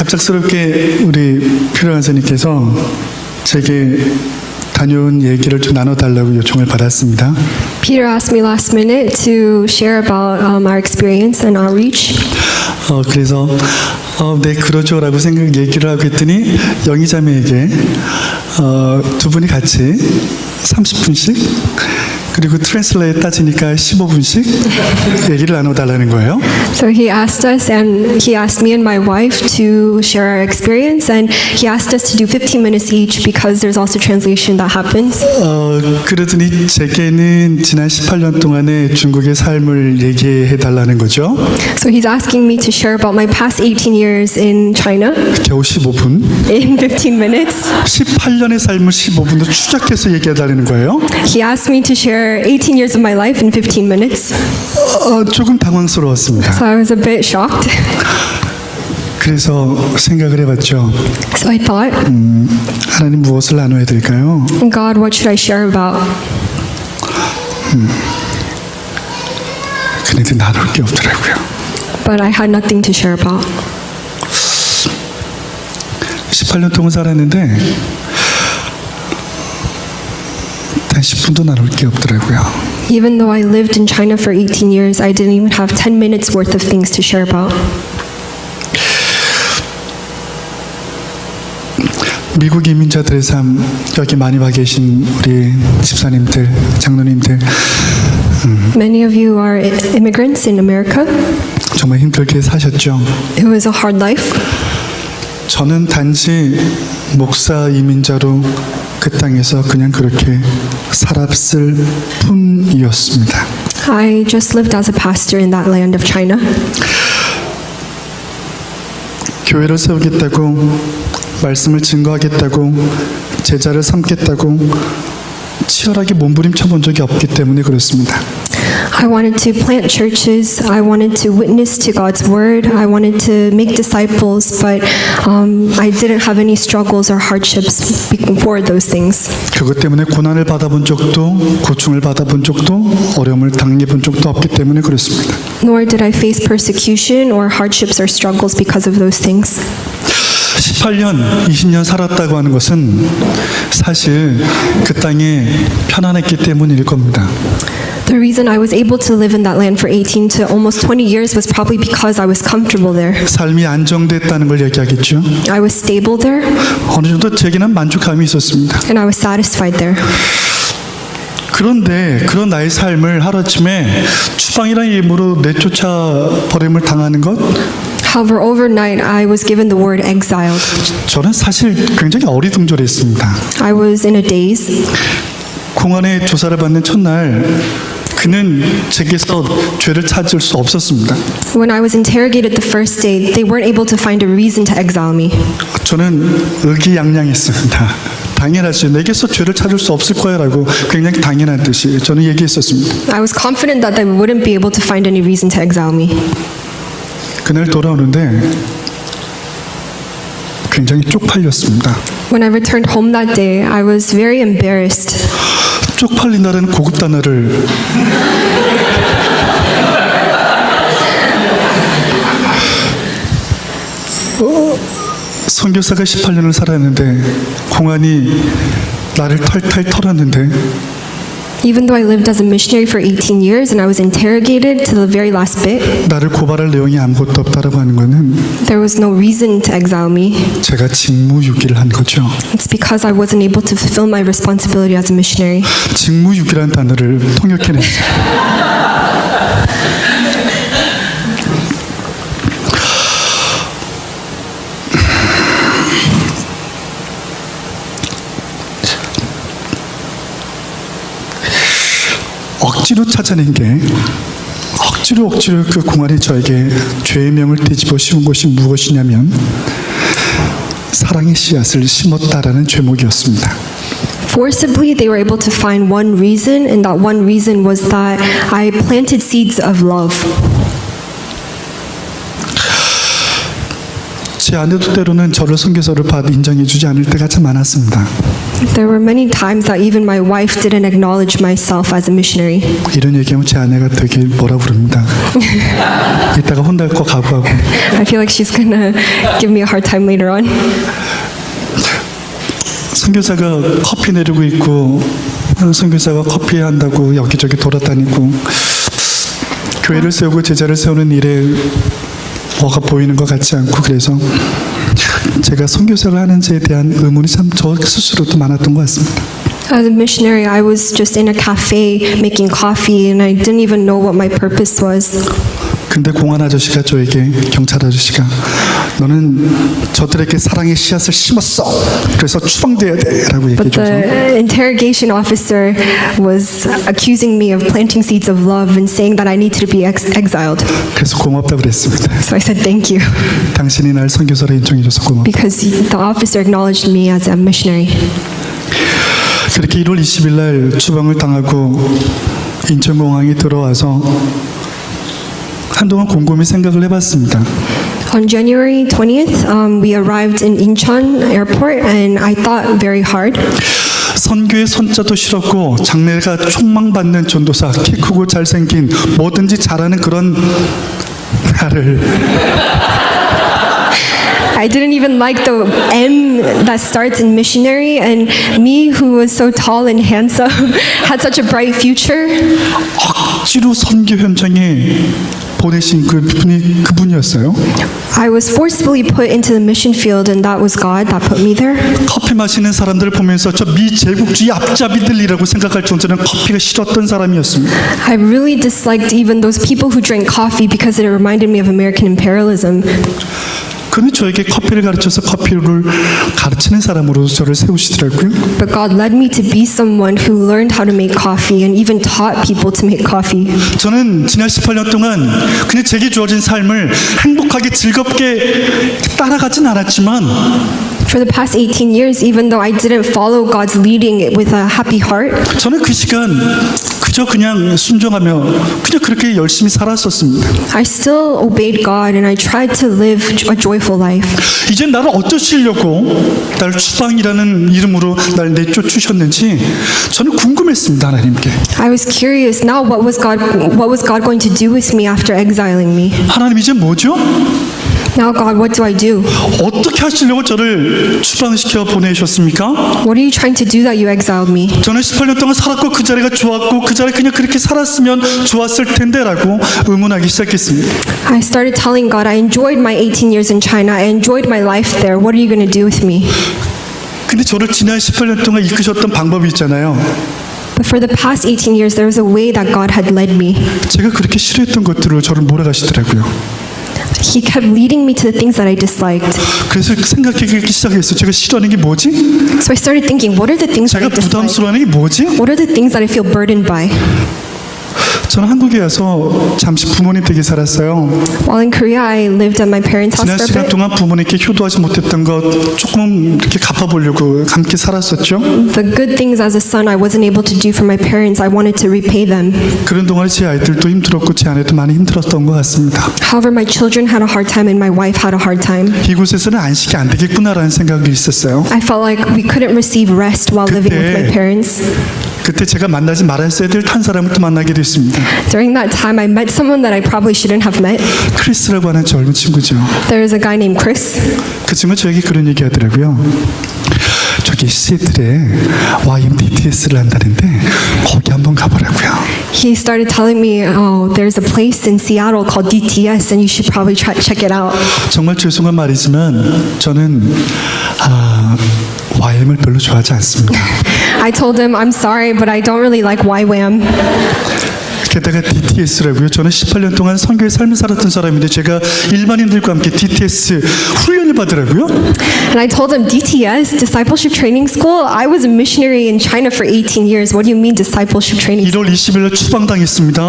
갑작스럽게 우리 필요 간사님께서 제게 다녀온 얘기를 좀 나눠달라고 요청을 받았습니다. Peter asked me last minute to share about our experience and outreach. 그래서 네 그러죠라고 얘기를 하고 했더니 영희자매에게 두 분이 같이 30분씩 그리고 트랜슬레이트 따지니까 15분씩 얘기를 나눠달라는 거예요. So he asked us, and he asked me and my wife to share our experience, and he asked us to do 15 minutes each because there's also translation that happens. 그러더니 제게는 지난 18년 동안의 중국의 삶을 얘기해 달라는 거죠. So he's asking me to share about my past 18 years in China 겨우 15분. in 15 minutes. 18년의 삶을 15분으로 추적해서 얘기해 달라는 거예요. He asked me to share 18 years of my life in 15 minutes. 조금 당황스러웠습니다. So I was a bit shocked. 그래서 생각을 해봤죠. So I thought, 하나님 무엇을 나눠야 될까요? God, what should I share about? 그런데 나눌 게 없더라고요. But I had nothing to share about. 18년 동안 살았는데 단 10분도 나눌 게 없더라고요. Even though I lived in China for 18 years, I didn't even have 10 minutes worth of things to share about. 미국 이민자들의 삶, 여기 많이 와 계신 우리 집사님들, 장로님들 Many of you are immigrants in America. 정말 힘들게 사셨죠. It was a hard life. 저는 단지 목사 이민자로 그 땅에서 그냥 그렇게 살았을 뿐이었습니다. I just lived as a pastor in that land of China. 교회를 세우겠다고 말씀을 증거하겠다고 제자를 삼겠다고 치열하게 몸부림쳐 본 적이 없기 때문에 그렇습니다. I wanted to plant churches. I wanted to witness to God's word. I wanted to make disciples, but I didn't have any struggles or hardships before those things. 그것 때문에 고난을 받아본 적도 고충을 받아본 적도 어려움을 당해본 적도 없기 때문에 그렇습니다. Nor did I face persecution or hardships or struggles because of those things. 18년, 20년 살았다고 하는 것은 사실 그 땅에 편안했기 때문일 겁니다. The reason I was able to live in that land for 18 to almost 20 years was probably because I was comfortable there. 삶이 안정됐다는 걸 얘기하겠죠. I was stable there, 어느 정도 제게는 만족감이 있었습니다. and I was satisfied there. 그런데 그런 나의 삶을 하루아침에 추방이라는 이름으로 내쫓아 버림을 당하는 것 However, overnight I was given the word exiled. 저는 사실 굉장히 어리둥절했습니다. I was in a daze. 공안에 조사를 받는 첫날 그는 제게서 죄를 찾을 수 없었습니다. When I was interrogated the first day, they weren't able to find a reason to exile me. 저는 의기양양했습니다. 당연하지. 내게서 죄를 찾을 수 없을 거야라고 굉장히 당연한 듯이 저는 얘기했었습니다. I was confident that they wouldn't be able to find any reason to exile me. 그날 돌아오는데 굉장히 쪽팔렸습니다. When I returned home that day, I was very embarrassed. 쪽팔린다는 고급 단어를 선교사가 18년을 살았는데 공안이 나를 털털 털었는데 Even though I lived as a missionary for 18 years and I was interrogated to the very last bit, 나를 고발할 내용이 아무것도 없다라고 하는 것은 there was no reason to exile me. 제가 직무유기를 한 거죠. It's because I wasn't able to fulfill my responsibility as a missionary. 직무유기라는 단어를 통역해냈어요. 억지로 찾아낸 게 억지로 그 공안이 저에게 죄의 명을 뒤집어 씌운 것이 무엇이냐면 사랑의 씨앗을 심었다라는 죄목이었습니다. Forcibly, they were able to find one reason, and that one reason was that I planted seeds of love. 제 아내도 때로는 저를 선교사로 인정해주지 않을 때가 참 많았습니다. There were many times that even my wife didn't acknowledge myself as a missionary. 이런 얘기하면 제 아내가 되게 뭐라 부릅니다. 이따가 혼날 거 각오하고. I feel like she's gonna give me a hard time later on. 선교사가 커피 내리고 있고 선교사가 커피 한다고 여기저기 돌아다니고 교회를 세우고 제자를 세우는 일에 뭐가 보이는 것 같지 않고 그래서 제가 선교사를 하는지에 대한 의문이 참 저 스스로도 많았던 것 같습니다. As a missionary, I was just in a cafe making coffee and I didn't even know what my purpose was. 근데 공안 아저씨가 저에게 경찰 아저씨가 너는 저들에게 사랑의 씨앗을 심었어. 그래서 추방돼야 돼라고 얘기해 But 줘서 the interrogation officer was accusing me of planting seeds of love and saying that I needed to be exiled. 그래서 고맙다 그랬습니다. So I said thank you 당신이 날 선교사로 인정해줘서 고맙다. because the officer acknowledged me as a missionary. 그렇게 1월 20일 날 추방을 당하고 인천공항에 들어와서 한동안 곰곰이 생각을 해봤습니다. On January 20th, we arrived in Incheon Airport and I thought very hard. 선교의 선자도 싫었고 장래가 촉망받는 전도사, 키 크고 잘생긴 뭐든지 잘하는 그런 나를 I didn't even like the M that starts in missionary, and me, who was so tall and handsome, had such a bright future. 억지로 선교 현장에 보내신 그분이었어요. I was forcibly put into the mission field, and that was God that put me there. 커피 마시는 사람들을 보면서 저 미제국주의 앞잡이들이라고 생각할 정도는 커피가 싫었던 사람이었습니다. I really disliked even those people who drank coffee because it reminded me of American imperialism. 그런데 저에게 커피를 가르쳐서 커피를 가르치는 사람으로 저를 세우시더라고요. But God led me to be someone who learned how to make coffee and even taught people to make coffee. 저는 지난 18년 동안 그냥 제게 주어진 삶을 행복하게 즐겁게 따라가진 않았지만 For the past 18 years, even though I didn't follow God's leading with a happy heart, 저는 그 시간 그저 그냥 순종하며 그냥 그렇게 열심히 살았었습니다. I still obeyed God and I tried to live a joyful life. 이제 나를 어쩌시려고 날 추방이라는 이름으로 날 내쫓으셨는지 저는 궁금했습니다. 하나님께. I was curious now what was God going to do with me after exiling me? 하나님 이제 뭐죠? Now God, what do I do? 어떻게 하시려고 저를 추방시켜 보내셨습니까? What are you trying to do that you exiled me? 저는 18년 동안 살았고 그 자리가 좋았고 그 자리 그냥 그렇게 살았으면 좋았을 텐데라고 의문하기 시작했습니다. I started telling God, I enjoyed my 18 years in China. I enjoyed my life there. What are you going to do with me? 근데 저를 지난 18년 동안 이끄셨던 방법이 있잖아요. But for the past 18 years, there was a way that God had led me. 제가 그렇게 싫어했던 것들을 저를 몰아가시더라고요. He kept leading me to the things that I disliked. 그래서 생각하기 시작했어요. 제가 싫어하는 게 뭐지? So I started thinking, what are the things that 제가 I dislike? 부담스러워하는 게 뭐지? What are the things that I feel burdened by? 저는 한국에 와서 잠시 부모님 댁에 살았어요. While in Korea, I lived at my parents' house 지난 for a 시간 bit. 동안 부모님께 효도하지 못했던 것 조금 이렇게 갚아보려고 함께 살았었죠. The good things as a son I wasn't able to do for my parents, I wanted to repay them. 그런 동안에 제 아이들도 힘들었고 제 아내도 많이 힘들었던 것 같습니다. However, my children had a hard time and my wife had a hard time. 이곳에서는 안식이 안 되겠구나라는 생각이 있었어요. I felt like we couldn't receive rest while living with my parents. 그때 제가 만나지 말았어야 될 한 사람을 또 만나게 됐습니다. During that time, I met someone that I probably shouldn't have met. 크리스라고 하는 젊은 친구죠. There is a guy named Chris. 그 친구 저에게 그런 얘기 하더라고요. 저기 시애틀에 YMDTS를 한다는데 거기 한번 가보라고요. He started telling me, oh, there's a place in Seattle called DTS and you should probably check it out. 정말 죄송한 말이지만 저는 YM을 별로 좋아하지 않습니다. I told him, I'm sorry, but I don't really like YWAM. 게다가 DTS라고요. 저는 18년 동안 선교의 삶을 살았던 사람인데 제가 일반인들과 함께 DTS 훈련을 받으라고요? And I told him, DTS, Discipleship Training School? I was a missionary in China for 18 years. What do you mean Discipleship Training School? 1월 20일 날 추방당했습니다.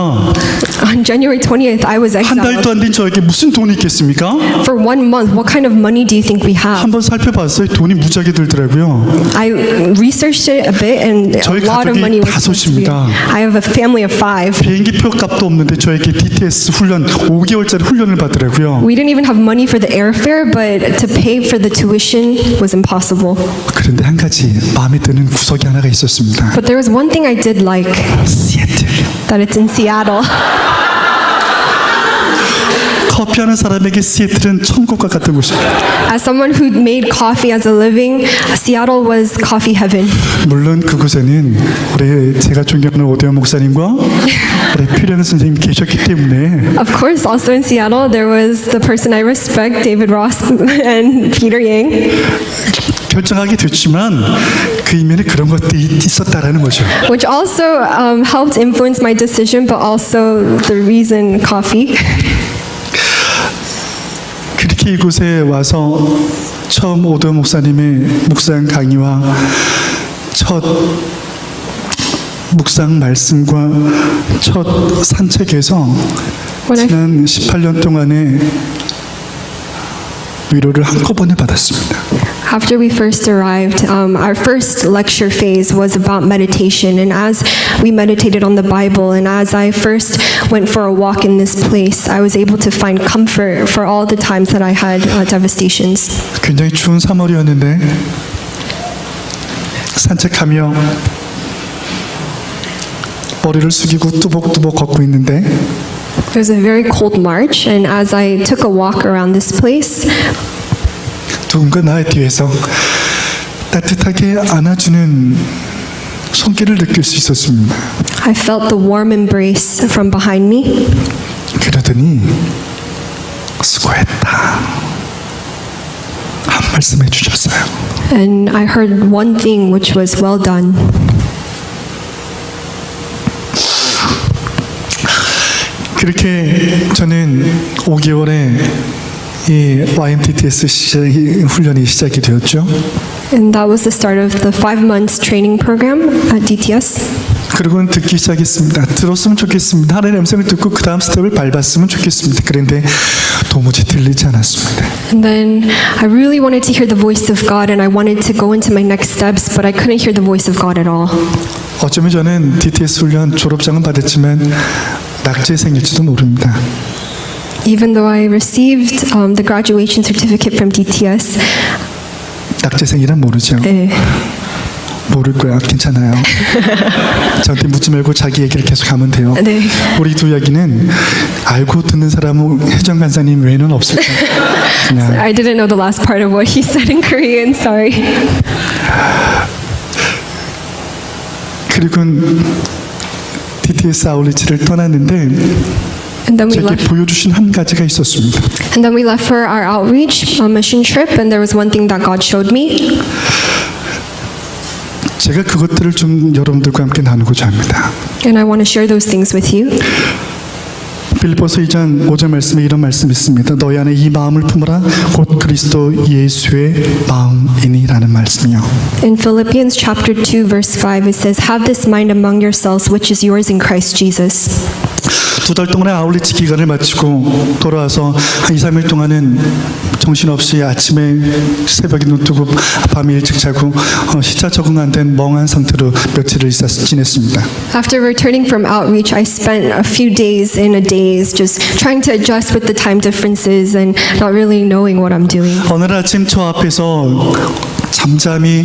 On January 20th, I was 한 달도 exiled. 안 된 저에게 무슨 돈이 있겠습니까? For 1 month, what kind of money do you think we have? 한번 살펴봤어요. 돈이 무지하게 들더라고요. I researched it a bit and a 저희 lot of 가족이 money was supposed to be. 다섯입니다. I have a family of 5. 비행기표 값도 없는데 저에게 DTS 훈련 5개월짜리 훈련을 받으라고요. We didn't even have money for the airfare, but to pay for the tuition was impossible. 그런데 한 가지 마음에 드는 구석이 하나가 있었습니다. But there was one thing I did like, 시애틀. that it's in Seattle. 커피하는 사람에게 시애틀은 천국과 같은 곳이에요. As someone who made coffee as a living, Seattle was coffee heaven. 물론 그곳에는 우리 제가 존경하는 오대원 목사님과 우리 피레는 선생님이 계셨기 때문에 Of course, also in Seattle, there was the person I respect, David Ross and Peter Yang, 결정하게 됐지만 그 이면에 그런 것들이 있었다라는 거죠. which also helped influence my decision, but also the reason coffee. 그렇게 이곳에 와서 처음 오대원 목사님의 묵상 강의와 첫 묵상 말씀과 첫 산책에서 지난 18년 동안의 위로를 한꺼번에 받았습니다. After we first arrived, our first lecture phase was about meditation. And as we meditated on the Bible, and as I first went for a walk in this place, I was able to find comfort for all the times that I had devastations. 굉장히 추운 3월이었는데 산책하며 머리를 숙이고 뚜벅뚜벅 걷고 있는데 It was a very cold March, and as I took a walk around this place, 누군가 나의 뒤에서 따뜻하게 안아주는 손길을 느낄 수 있었습니다. I felt the warm embrace from behind me. 그러더니 수고했다 한 말씀 해주셨어요. And I heard one thing, which was, well done. 그렇게 저는 5개월에 이 YMTTS 훈련이 시작이 되었죠. And that was the start of the 5 months training program at DTS. 그리고는 듣기 시작했습니다. 들었으면 좋겠습니다. 하나님의 음성을 듣고 그 다음 스텝을 밟았으면 좋겠습니다. 그런데 도무지 들리지 않았습니다. And then I really wanted to hear the voice of God, and I wanted to go into my next steps, but I couldn't hear the voice of God at all. 어쩌면 저는 DTS 훈련 졸업장은 받았지만 낙제 생길지도 모릅니다. Even though I received the graduation certificate from DTS, 낙제생이란 모르죠. 모를 거야. 괜찮아요. 저한테 묻지 말고 자기 얘기를 계속 하면 돼요. 네. 우리 두 이야기는 알고 듣는 사람은 혜정 간사님 외에는 없을 거예요. 그냥 I didn't know the last part of what he said in Korean, sorry. 그리고 DTS 아울리치를 떠났는데 And then we 제게 left. 보여주신 한 가지가 있었습니다. And then we left for our outreach mission trip, and there was one thing that God showed me. 제가 그것들을 좀 여러분들과 함께 나누고자 합니다. And I want to share those things with you. 빌립보서 2장 5절 말씀에 이런 말씀이 있습니다. 너희 안에 이 마음을 품어라 곧 그리스도 예수의 마음이니라는 말씀이요. In Philippians chapter 2 verse 5 it says, "Have this mind among yourselves which is yours in Christ Jesus." 2달 동안의 아울리치 기간을 마치고 돌아와서 한 2, 3일 동안은 정신없이 아침에 새벽에 눈 뜨고 밤에 일찍 자고 시차 적응 안 된 멍한 상태로 며칠을 지냈습니다. After returning from outreach, I spent a few days in a daze just trying to adjust with the time differences and not really knowing what I'm doing. 어느 날 아침 저 앞에서 잠잠히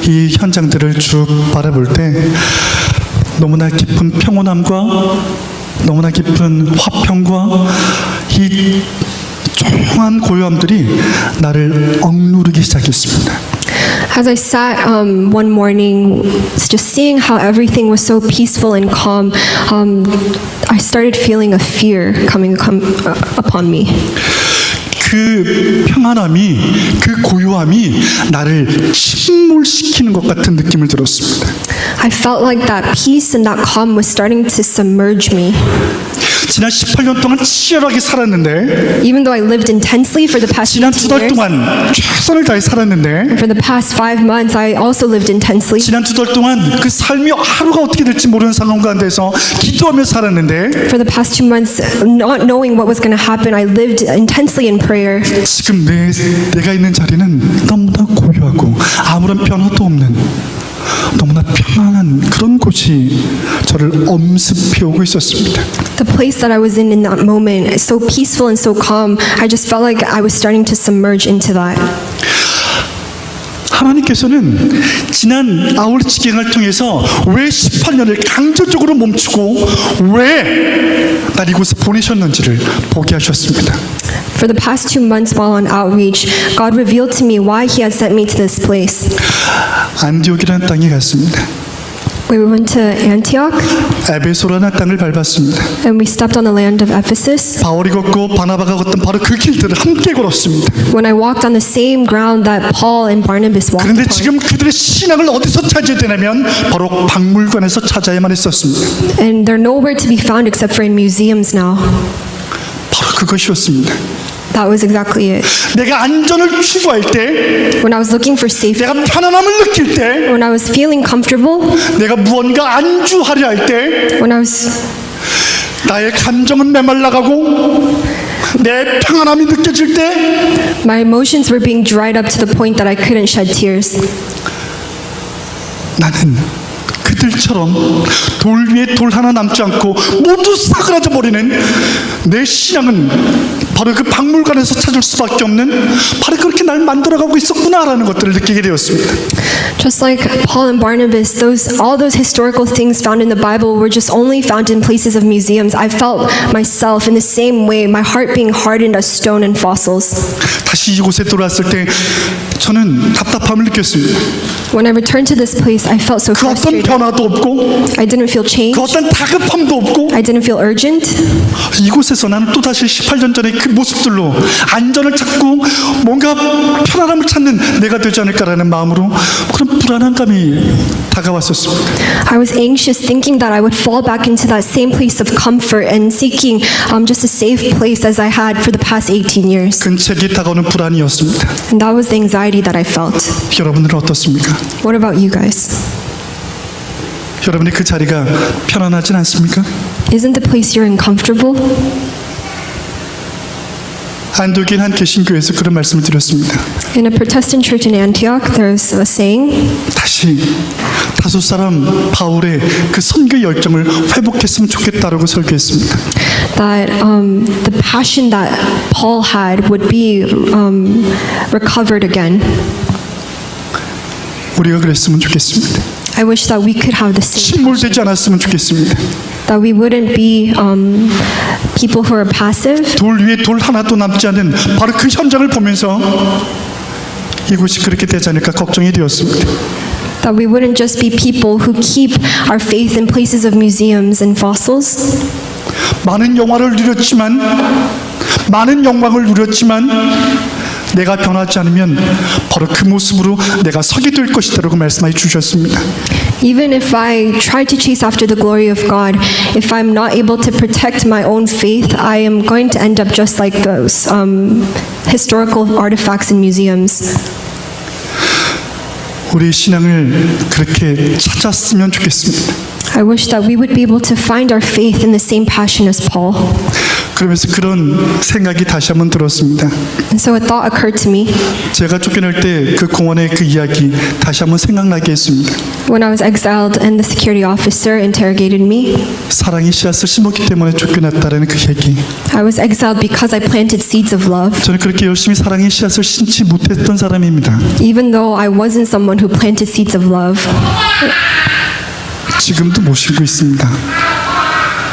이 현장들을 쭉 바라볼 때 너무나 깊은 평온함과 너무나 깊은 화평과 이 조용한 고요함들이 나를 억누르기 시작했습니다. As I sat one morning, just seeing how everything was so peaceful and calm, I started feeling a fear coming upon me. 그 평안함이, 그 고요함이 나를 침몰시키는 것 같은 느낌을 들었습니다. I felt like that peace and that calm was starting to submerge me. 지난 18년 동안 치열하게 살았는데 Even though I lived intensely for the past 지난 15 2달 years, 동안 최선을 다해 살았는데 for the past 5 months, I also lived intensely. 지난 2달 동안 그 삶이 하루가 어떻게 될지 모르는 상황 가운데서 기도하며 살았는데 For the past 2 months, not knowing what was going to happen, I lived intensely in prayer. 지금 내가 있는 자리는 너무나 고요하고 아무런 변화도 없는 너무나 평안한 그런 곳이 저를 엄습해 오고 있었습니다. The place that I was in that moment, so peaceful and so calm, I just felt like I was starting to submerge into that. 하나님께서는 지난 아우리치 기행을 통해서 왜 18년을 강제적으로 멈추고 왜 날 이곳에 보내셨는지를 보게 하셨습니다. For the past 2 months while on outreach, God revealed to me why He had sent me to this place. 안디옥이라는 땅에 갔습니다. We went to Antioch 에베소라는 땅을 밟았습니다. and we stepped on the land of Ephesus. 바울이 걷고 바나바가 걷던 바로 그 길들을 함께 걸었습니다. When I walked on the same ground that Paul and Barnabas walked 그런데 upon. 지금 그들의 신앙을 어디서 찾아야 되냐면 바로 박물관에서 찾아야만 했었습니다. And they're nowhere to be found except for in museums now. 바로 그것이었습니다. That was exactly it. 내가 안전을 추구할 때, When I was looking for safety, 내가 편안함을 느낄 때, when I was feeling comfortable, 내가 무언가 안주하려 할 때, when I was 나의 감정은 메말라가고 내 평안함이 느껴질 때, my emotions were being dried up to the point that I couldn't shed tears. 나는 그들처럼 돌 위에 돌 하나 남지 않고 모두 싸그라져 버리는 내 신앙은 바로 그 박물관에서 찾을 수밖에 없는 바로 그렇게 날 만들어가고 있었구나라는 것들을 느끼게 되었습니다. Just like Paul and Barnabas, all those historical things found in the Bible were just only found in places of museums. I felt myself in the same way, my heart being hardened as stone and fossils. 다시 이곳에 돌아왔을 때 저는 답답함을 느꼈습니다. When I returned to this place, I felt so 그 어떤 frustrated. 변화도 없고 I didn't feel change. 그 어떤 다급함도 없고 I didn't feel urgent. 이곳에서 나는 또다시 18년 전의 그 모습들로 안전을 찾고 뭔가 편안함을 찾는 내가 되지 않을까라는 마음으로 그런 불안한 감이 다가왔었습니다. I was anxious, thinking that I would fall back into that same place of comfort and seeking just a safe place as I had for the past 18 years. 근책이 다가오는 불안이었습니다. And that was the anxiety that I felt. 여러분들은 어떻습니까? What about you guys? 여러분의 그 자리가 편안하진 않습니까? Isn't the place you're in comfortable? 안디옥인 한 개신교에서 그런 말씀을 드렸습니다. In a Protestant church in Antioch, there's a saying, 다시 다섯 사람 바울의 그 선교 열정을 회복했으면 좋겠다라고 설교했습니다. that the passion that Paul had would be recovered again. 우리가 그랬으면 좋겠습니다. I wish that we could have the same, 침몰되지 않았으면 좋겠습니다. that we wouldn't be people who are passive, 돌 위에 돌 하나도 남지 않은 바로 그 현장을 보면서 이곳이 그렇게 되지 않을까 걱정이 되었습니다. that we wouldn't just be people who keep our faith in places of museums and fossils. 많은 영화를 누렸지만 많은 영광을 누렸지만 내가 변하지 않으면 바로 그 모습으로 내가 서게 될 것이다라고 말씀해 주셨습니다. Even if I try to chase after the glory of God, if I'm not able to protect my own faith, I am going to end up just like those historical artifacts in museums. 우리 신앙을 그렇게 찾았으면 좋겠습니다. I wish that we would be able to find our faith in the same passion as Paul. 그러면서 그런 생각이 다시 한번 들었습니다. And so a thought occurred to me 제가 쫓겨날 때 그 공원의 그 이야기 다시 한번 생각나게 했습니다. when I was exiled and the security officer interrogated me. 사랑의 씨앗을 심었기 때문에 쫓겨났다라는 그 얘기. I was exiled because I planted seeds of love. 저는 그렇게 열심히 사랑의 씨앗을 심지 못했던 사람입니다. Even though I wasn't someone who planted seeds of love, 지금도 못 심고 있습니다.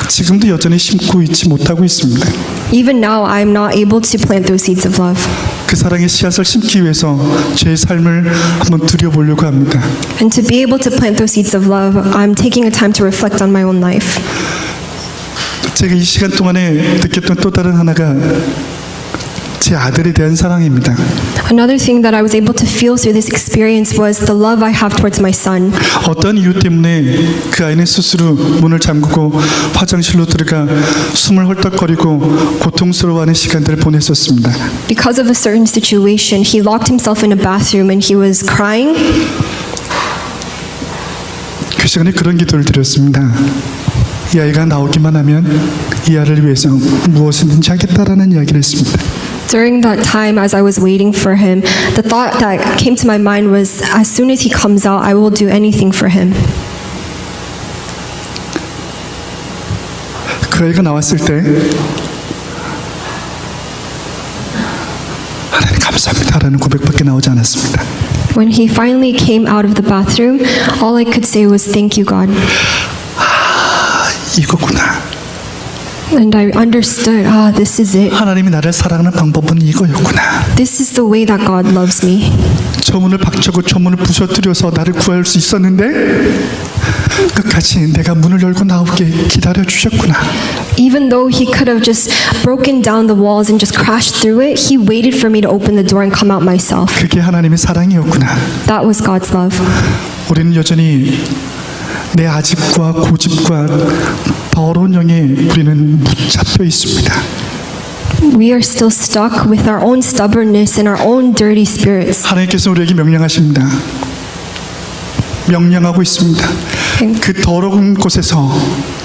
지금도 여전히 심고 있지 못하고 있습니다. even now I'm not able to plant those seeds of love. 그 사랑의 씨앗을 심기 위해서 제 삶을 한번 들여보려고 합니다. And to be able to plant those seeds of love, I'm taking a time to reflect on my own life. 제가 이 시간 동안에 느꼈던 또 다른 하나가 제 아들에 대한 사랑입니다. Another thing that I was able to feel through this experience was the love I have towards my son. 어떤 이유 때문에 그 아이는 스스로 문을 잠그고 화장실로 들어가 숨을 헐떡거리고 고통스러워하는 시간들을 보냈었습니다. Because of a certain situation, he locked himself in a bathroom and he was crying. 그 시간에 그런 기도를 드렸습니다. 이 아이가 나오기만 하면 이 아이를 위해서 무엇이든지 하겠다라는 이야기를 했습니다. During that time, as I was waiting for him, the thought that came to my mind was, as soon as he comes out, I will do anything for him. 그 아이가 나왔을 때 하나님 감사합니다라는 고백밖에 나오지 않았습니다. When he finally came out of the bathroom, all I could say was, "Thank you, God." 이거구나. And I understood, this is it. 하나님이 나를 사랑하는 방법은 이거였구나. This is the way that God loves me. 저 문을 박차고 저 문을 부셔뜨려서 나를 구할 수 있었는데 끝까지 내가 문을 열고 나오게 기다려 주셨구나. Even though he could have just broken down the walls and just crashed through it, he waited for me to open the door and come out myself. 그게 하나님의 사랑이었구나. That was God's love. 우리는 여전히 내 아집과 고집과 더러운 영에 우리는 붙잡혀 있습니다. We are still stuck with our own stubbornness and our own dirty spirits. 하나님께서 우리에게 명령하십니다. 명령하고 있습니다. 그 더러운 곳에서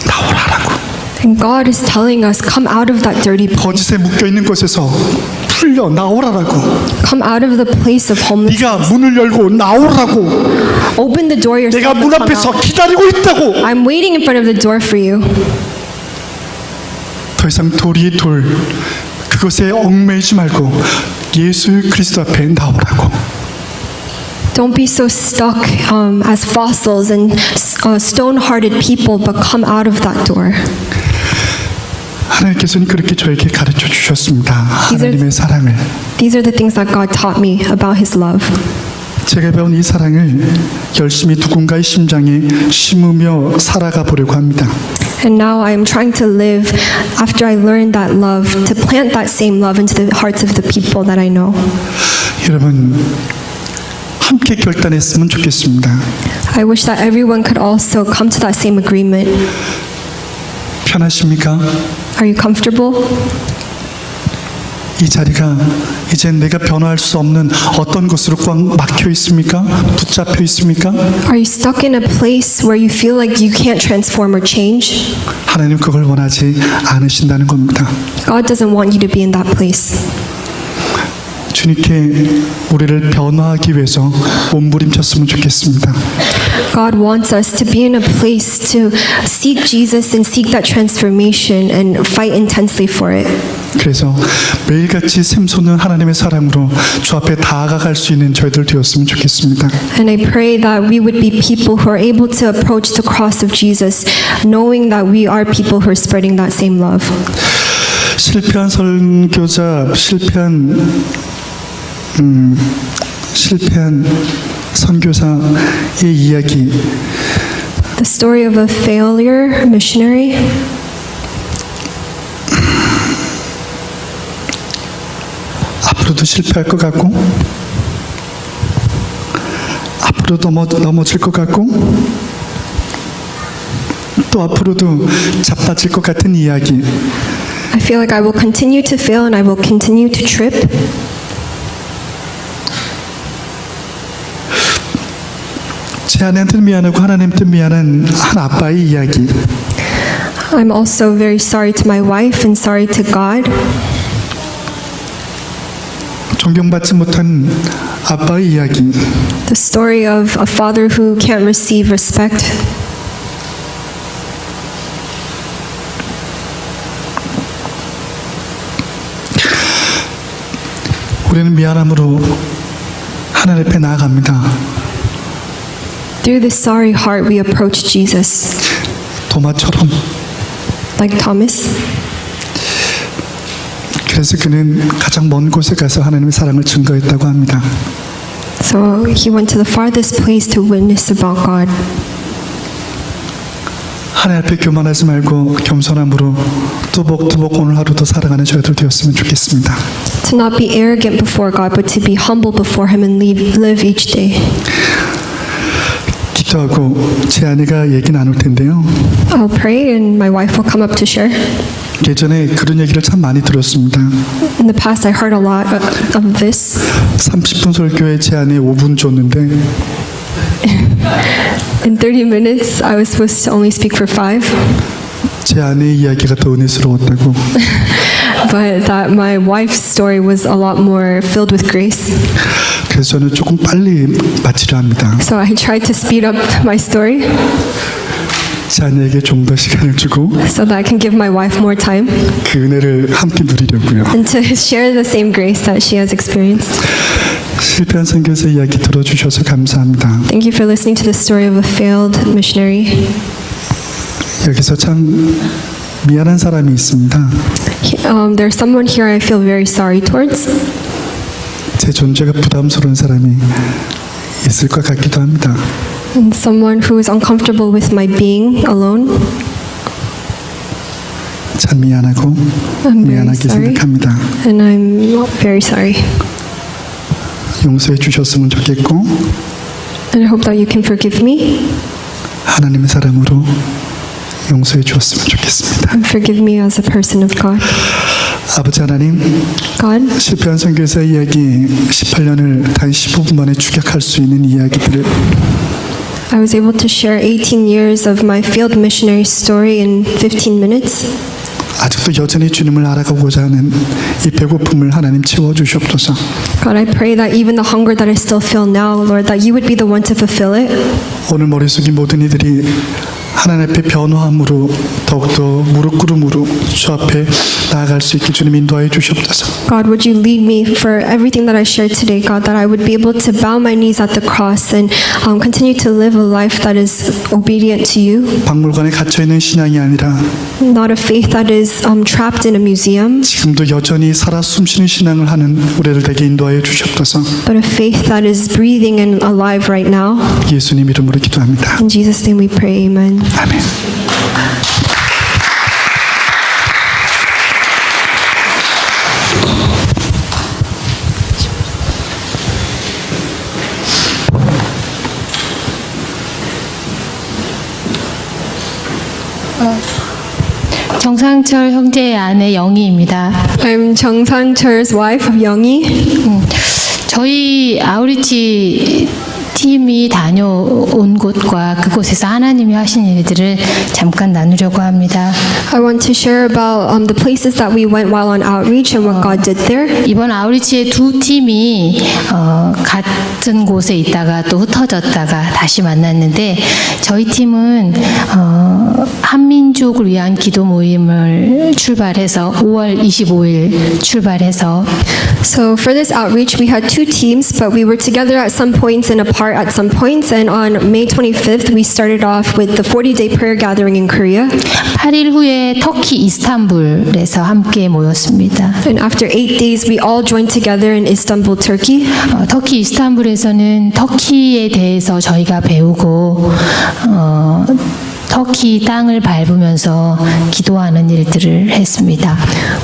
나오라라고. And God is telling us, come out of that dirty place. 거짓에 묶여 있는 곳에서 풀려 나오라라고. Come out of the place of homelessness. 네가 문을 열고 나오라고. Open the door yourself 내가 and 문 come 앞에서 out. 기다리고 있다고. I'm waiting in front of the door for you. 더 이상 돌이 돌 그것에 얽매이지 말고 예수 그리스도 앞에 나오라고. Don't be so stuck as fossils and stone-hearted people, but come out of that door. 하나님께서는 그렇게 저에게 가르쳐 주셨습니다. 하나님의 사랑을. These are the things that God taught me about His love. 제가 배운 이 사랑을 열심히 누군가의 심장에 심으며 살아가 보려고 합니다. And now I am trying to live, after I learned that love, to plant that same love into the hearts of the people that I know. 여러분 함께 결단했으면 좋겠습니다. I wish that everyone could also come to that same agreement. 편하십니까? Are you comfortable? 이 자리가 이제 내가 변화할 수 없는 어떤 것으로 꽉 막혀 있습니까? 붙잡혀 있습니까? Are you stuck in a place where you feel like you can't transform or change? 하나님 그걸 원하지 않으신다는 겁니다. God doesn't want you to be in that place. 주님께 우리를 변화하기 위해서 몸부림쳤으면 좋겠습니다. God wants us to be in a place to seek Jesus and seek that transformation and fight intensely for it. 그래서 매일같이 샘솟는 하나님의 사랑으로 주 앞에 다가갈 수 있는 저희들 되었으면 좋겠습니다. And I pray that we would be people who are able to approach the cross of Jesus, knowing that we are people who are spreading that same love. 실패한 선교자, 실패한 선교사의 이야기. The story of a failure missionary. 앞으로도 실패할 것 같고, 앞으로도 넘어질 것 같고, 또 앞으로도 자빠질 것 같은 이야기. I feel like I will continue to fail and I will continue to trip. 제 아내한테 미안하고 하나님한테 미안한 한 아빠의 이야기. I'm also very sorry to my wife and sorry to God. 존경받지 못한 아빠의 이야기. The story of a father who can't receive respect. 우리는 미안함으로 하나님 앞에 나아갑니다. Through this sorry heart, we approach Jesus. 도마처럼. Like Thomas. 그래서 그는 가장 먼 곳에 가서 하나님의 사랑을 증거했다고 합니다. So he went to the farthest place to witness about God. 하나님 앞에 교만하지 말고 겸손함으로 뚜벅뚜벅 오늘 하루도 살아가는 저희들 되었으면 좋겠습니다. To not be arrogant before God, but to be humble before Him and live each day. 기도하고 제 아내가 얘기 나눌 텐데요. I'll pray and my wife will come up to share. 예전에 그런 얘기를 참 많이 들었습니다. In the past, I heard a lot of this. 30분 설교에 제 아내 5분 줬는데 In 30 minutes, I was supposed to only speak for 5. 제 아내의 이야기가 더 은혜스러웠다고. but that my wife's story was a lot more filled with grace. 그래서 저는 조금 빨리 마치려 합니다. So I tried to speed up my story 제 아내에게 좀 더 시간을 주고 so that I can give my wife more time 그 은혜를 함께 누리려고요. and to share the same grace that she has experienced. 실패한 선교사 이야기 들어주셔서 감사합니다. Thank you for listening to the story of a failed missionary. 여기서 참 미안한 사람이 있습니다. There's someone here I feel very sorry towards. 제 존재가 부담스러운 사람이 있을 것 같기도 합니다. And someone who is uncomfortable with my being alone. 참 미안하고 I'm very 미안하게 sorry. 생각합니다. And I'm very sorry. 용서해 주셨으면 좋겠고 And I hope that you can forgive me 하나님의 사람으로 용서해 주었으면 좋겠습니다. and forgive me as a person of God. 아버지 하나님, God, 실패한 선교사 이야기 18년을 단 15분 만에 축약할 수 있는 이야기들을 I was able to share 18 years of my failed missionary story in 15 minutes. 아직도 여전히 주님을 알아가고자 하는 이 배고픔을 하나님 채워주시옵소서. God, I pray that even the hunger that I still feel now, Lord, that you would be the one to fulfill it. 오늘 머릿속에 모든 이들이 하나님 앞에 변화함으로 더욱더 무릎 꿇음으로 주 앞에 나아갈 수 있게 주님 인도하여 주시옵소서. God, would you lead me for everything that I shared today, God, that I would be able to bow my knees at the cross and continue to live a life that is obedient to you, 박물관에 갇혀 있는 신앙이 아니라 not a faith that is trapped in a museum, 지금도 여전히 살아 숨쉬는 신앙을 하는 우리를 되게 인도하여 주시옵소서. but a faith that is breathing and alive right now. 예수님 이름으로 기도합니다. In Jesus' name we pray, amen. 아멘. 정상철 형제의 아내 영희입니다. I'm Chung Sang-cheol's wife, Youngi. 저희 아우리치 팀이 다녀온 곳과 그곳에서 하나님이 하신 일들을 잠깐 나누려고 합니다. I want to share about the places that we went while on outreach and what God did there. 이번 아우리치의 두 팀이 같은 곳에 있다가 또 흩어졌다가 다시 만났는데 저희 팀은 한민족을 위한 기도 모임을 출발해서 5월 25일 출발해서 So for this outreach, we had two teams, but we were together at some points and apart at some points. And on May 25th, we started off with the 40-day prayer gathering in Korea. 8일 후에 터키 이스탄불에서 함께 모였습니다. And after 8 days, we all joined together in Istanbul, Turkey. 터키 이스탄불에서는 터키에 대해서 저희가 배우고 터키 땅을 밟으면서 기도하는 일들을 했습니다.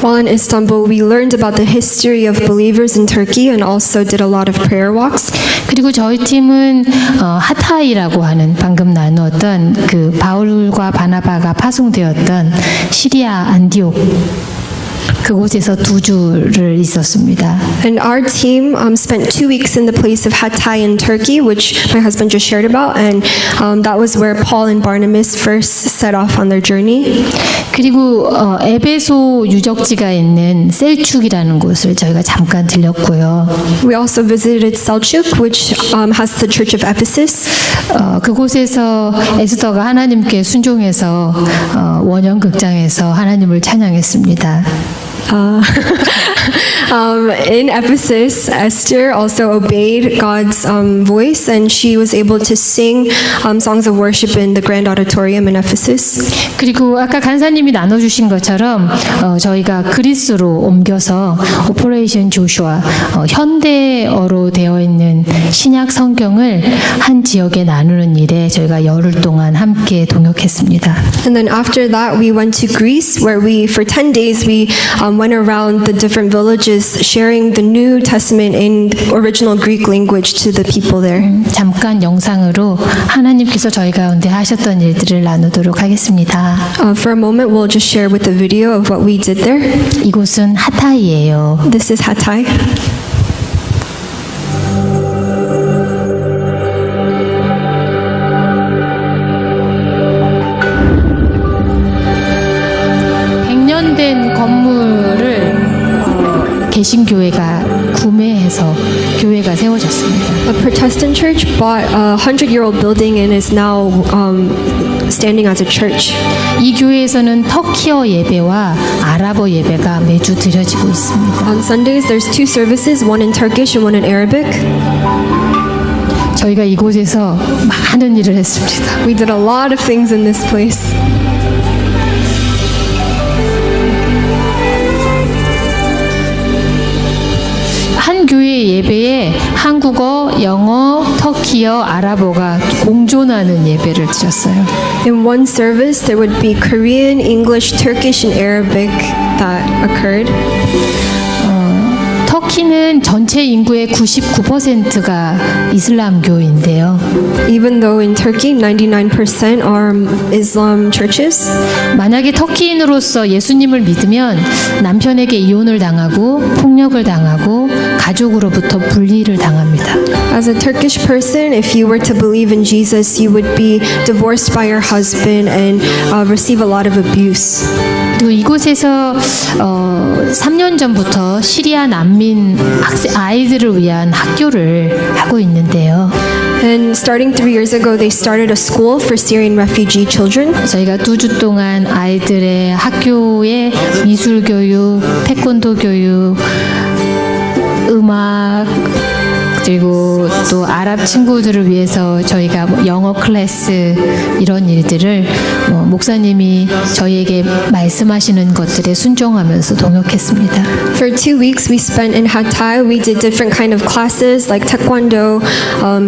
While in Istanbul, we learned about the history of believers in Turkey and also did a lot of prayer walks. 그리고 저희 팀은 하타이라고 하는 방금 나누었던 그 바울과 바나바가 파송되었던 시리아 안디옥 그곳에서 2주를 있었습니다. And our team spent 2 weeks in the place of Hatay in Turkey, which my husband just shared about, and that was where Paul and Barnabas first set off on their journey. 그리고 에베소 유적지가 있는 셀축이라는 곳을 저희가 잠깐 들렸고요. We also visited Selçuk, which has the Church of Ephesus. 그곳에서 에스더가 하나님께 순종해서 원형극장에서 하나님을 찬양했습니다. In Ephesus, Esther also obeyed God's voice, and she was able to sing songs of worship in the grand auditorium in Ephesus. 그리고 아까 간사님이 나눠주신 것처럼 저희가 그리스로 옮겨서 오퍼레이션 조슈아 현대어로 되어 있는 신약 성경을 한 지역에 나누는 일에 저희가 열흘 동안 함께 동역했습니다. And then after that, we went to Greece, where for 10 days we went around the different villages, sharing the New Testament in original Greek language to the people there. 잠깐 영상으로 하나님께서 저희 가운데 하셨던 일들을 나누도록 하겠습니다. For a moment, we'll just share with the video of what we did there. 이곳은 하타이예요. This is Hatay. 된 건물을 개신교회가 구매해서 교회가 세워졌습니다. A Protestant church bought a 100-year-old building and is now standing as a church. 이 교회에서는 터키어 예배와 아랍어 예배가 매주 드려지고 있습니다. On Sundays, there's 2 services, one in Turkish and one in Arabic. 저희가 이곳에서 많은 일을 했습니다. We did a lot of things in this place. 한 교회 예배에 한국어, 영어, 터키어, 아랍어가 공존하는 예배를 드렸어요. In one service, there would be Korean, English, Turkish, and Arabic that occurred. 터키는 전체 인구의 99%가 이슬람교인데요. Even though in Turkey, 99% are Islam churches. 만약에 터키인으로서 예수님을 믿으면 남편에게 이혼을 당하고 폭력을 당하고 가족으로부터 분리를 당합니다. As a Turkish person, if you were to believe in Jesus, you would be divorced by your husband and receive a lot of abuse. 그리고 이곳에서 3년 전부터 시리아 난민 아이들을 위한 학교를 하고 있는데요. And starting 3 years ago, they started a school for Syrian refugee children. 저희가 2주 동안 아이들의 학교에 미술 교육, 태권도 교육, 음악 그리고 또 아랍 친구들을 위해서 저희가 영어 클래스 이런 일들을 목사님이 저희에게 말씀하시는 것들에 순종하면서 동역했습니다. For 2 weeks, we spent in Hatay. We did different kind of classes like taekwondo,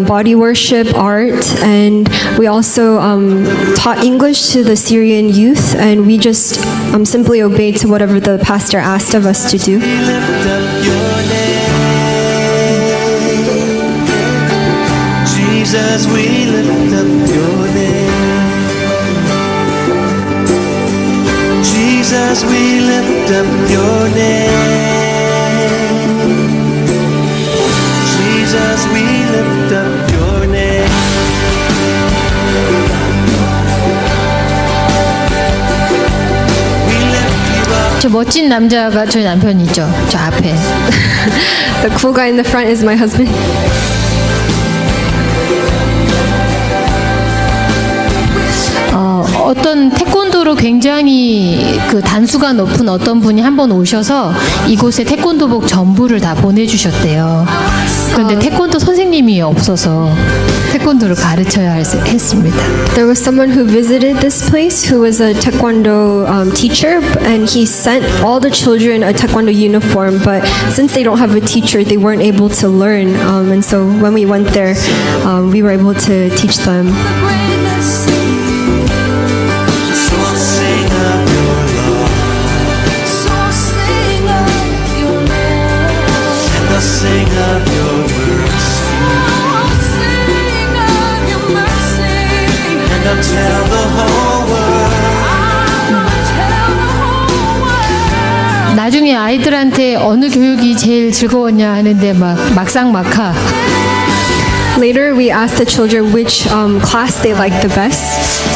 body worship, art, and we also taught English to the Syrian youth. And we just simply obeyed to whatever the pastor asked of us to do. Jesus, we lift up your name. Jesus, we lift up your name. Jesus, we lift up your name. We lift you up. 저 멋진 남자가 저희 남편이죠. 저 앞에. The cool guy in the front is my husband. 어떤 태권도로 굉장히 그 단수가 높은 어떤 분이 한번 오셔서 이곳에 태권도복 전부를 다 보내주셨대요. 그런데 태권도 선생님이 없어서 태권도를 가르쳐야 했습니다. There was someone who visited this place who was a taekwondo teacher, and he sent all the children a taekwondo uniform. But since they don't have a teacher, they weren't able to learn. And so when we went there, we were able to teach them. Sing of your mercy, and I'll tell the whole world. 나중에 아이들한테 어느 교육이 제일 즐거웠냐 하는데 막상막하. Later, we asked the children which class they liked the best.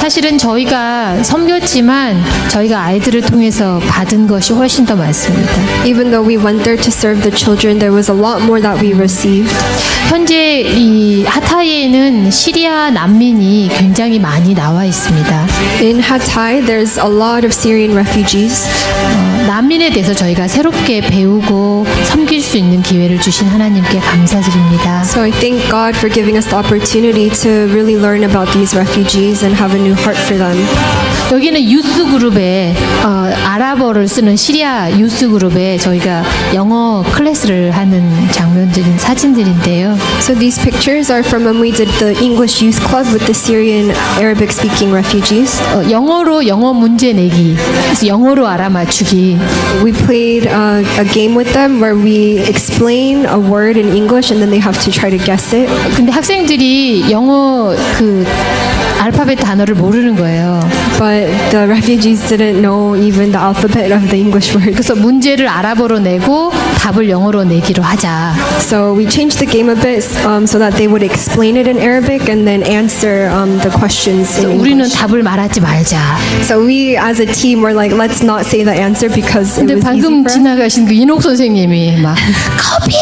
사실은 저희가 섬겼지만 저희가 아이들을 통해서 받은 것이 훨씬 더 많습니다. Even though we went there to serve the children, there was a lot more that we received. 현재 이 하타이에는 시리아 난민이 굉장히 많이 나와 있습니다. In Hatay, there's a lot of Syrian refugees. 난민에 대해서 저희가 새롭게 배우고 섬길 수 있는 기회를 주신 하나님께 감사드립니다. So I thank God for giving us the opportunity to really learn about these refugees and have a new heart for them. 여기는 유스 그룹에 아랍어를 쓰는 시리아 유스 그룹에 저희가 영어 클래스를 하는 장면들인 사진들인데요. So these pictures are from when we did the English Youth Club with the Syrian Arabic-speaking refugees. 영어로 영어 문제 내기, 그래서 영어로 알아맞추기. We played a game with them where we explain a word in English and then they have to try to guess it. 근데 학생들이 영어 그 알파벳 단어를 모르는 거예요. but the refugees didn't know even the alphabet of the English words. 그래서 문제를 아랍어로 내고 답을 영어로 내기로 하자. So we changed the game a bit so that they would explain it in Arabic and then answer the questions in 우리는 English. 답을 말하지 말자. So we as a team were like, let's not say the answer because it 근데 was easy 방금 for us. 지나가신 그 인옥 선생님이 막 커피.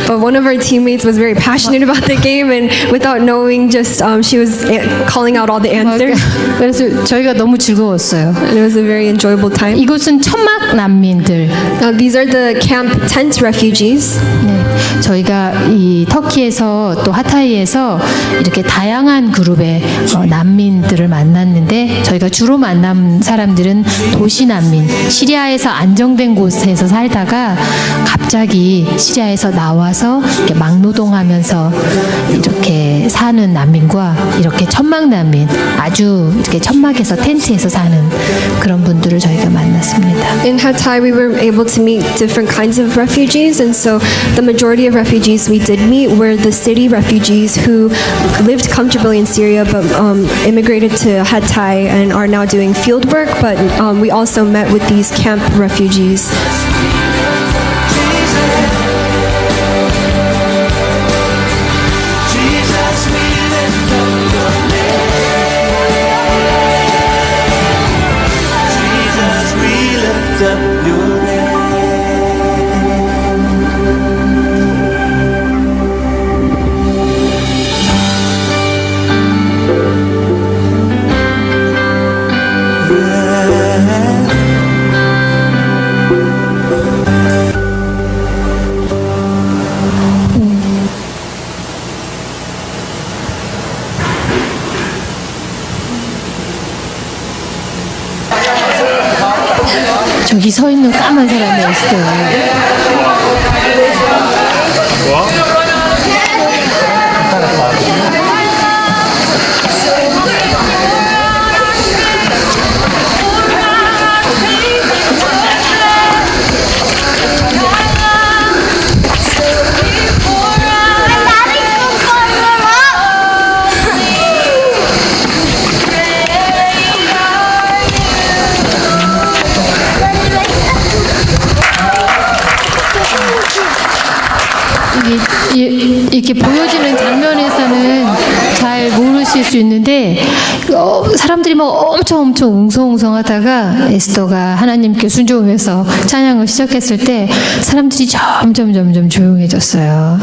But one of our teammates was very passionate about the game, and without knowing, just she was calling out all the answers, 그래서 저희가 너무 즐거웠어요. and it was a very enjoyable time. 이곳은 천막 난민들. Now these are the camp tent refugees. 네, 저희가 이 터키에서 또 하타이에서 이렇게 다양한 그룹의 난민들을 만났는데 저희가 주로 만난 사람들은 도시 난민, 시리아에서 안정된 곳에서 살다가 갑자기 시리아에서 나와서 이렇게 막노동하면서 이렇게 사는 난민과 이렇게 천막 난민, 아주 이렇게 천막에서 텐트에서 사는 그런 분들을 저희가 만났습니다. In Hatay, we were able to meet different kinds of refugees, and so the majority of refugees we did meet were the city refugees who lived comfortably in Syria but immigrated to Hatay and are now doing field work. But we also met with these camp refugees. Jesus, we lift up your name. Jesus, we lift up your name. 저기 서 있는 까만 사람이 에스더예요. 이렇게 보여지는 장면에서는 잘 모르실 수 있는데 사람들이 막 엄청 웅성웅성하다가 에스더가 하나님께 순종해서 찬양을 시작했을 때 사람들이 점점 조용해졌어요.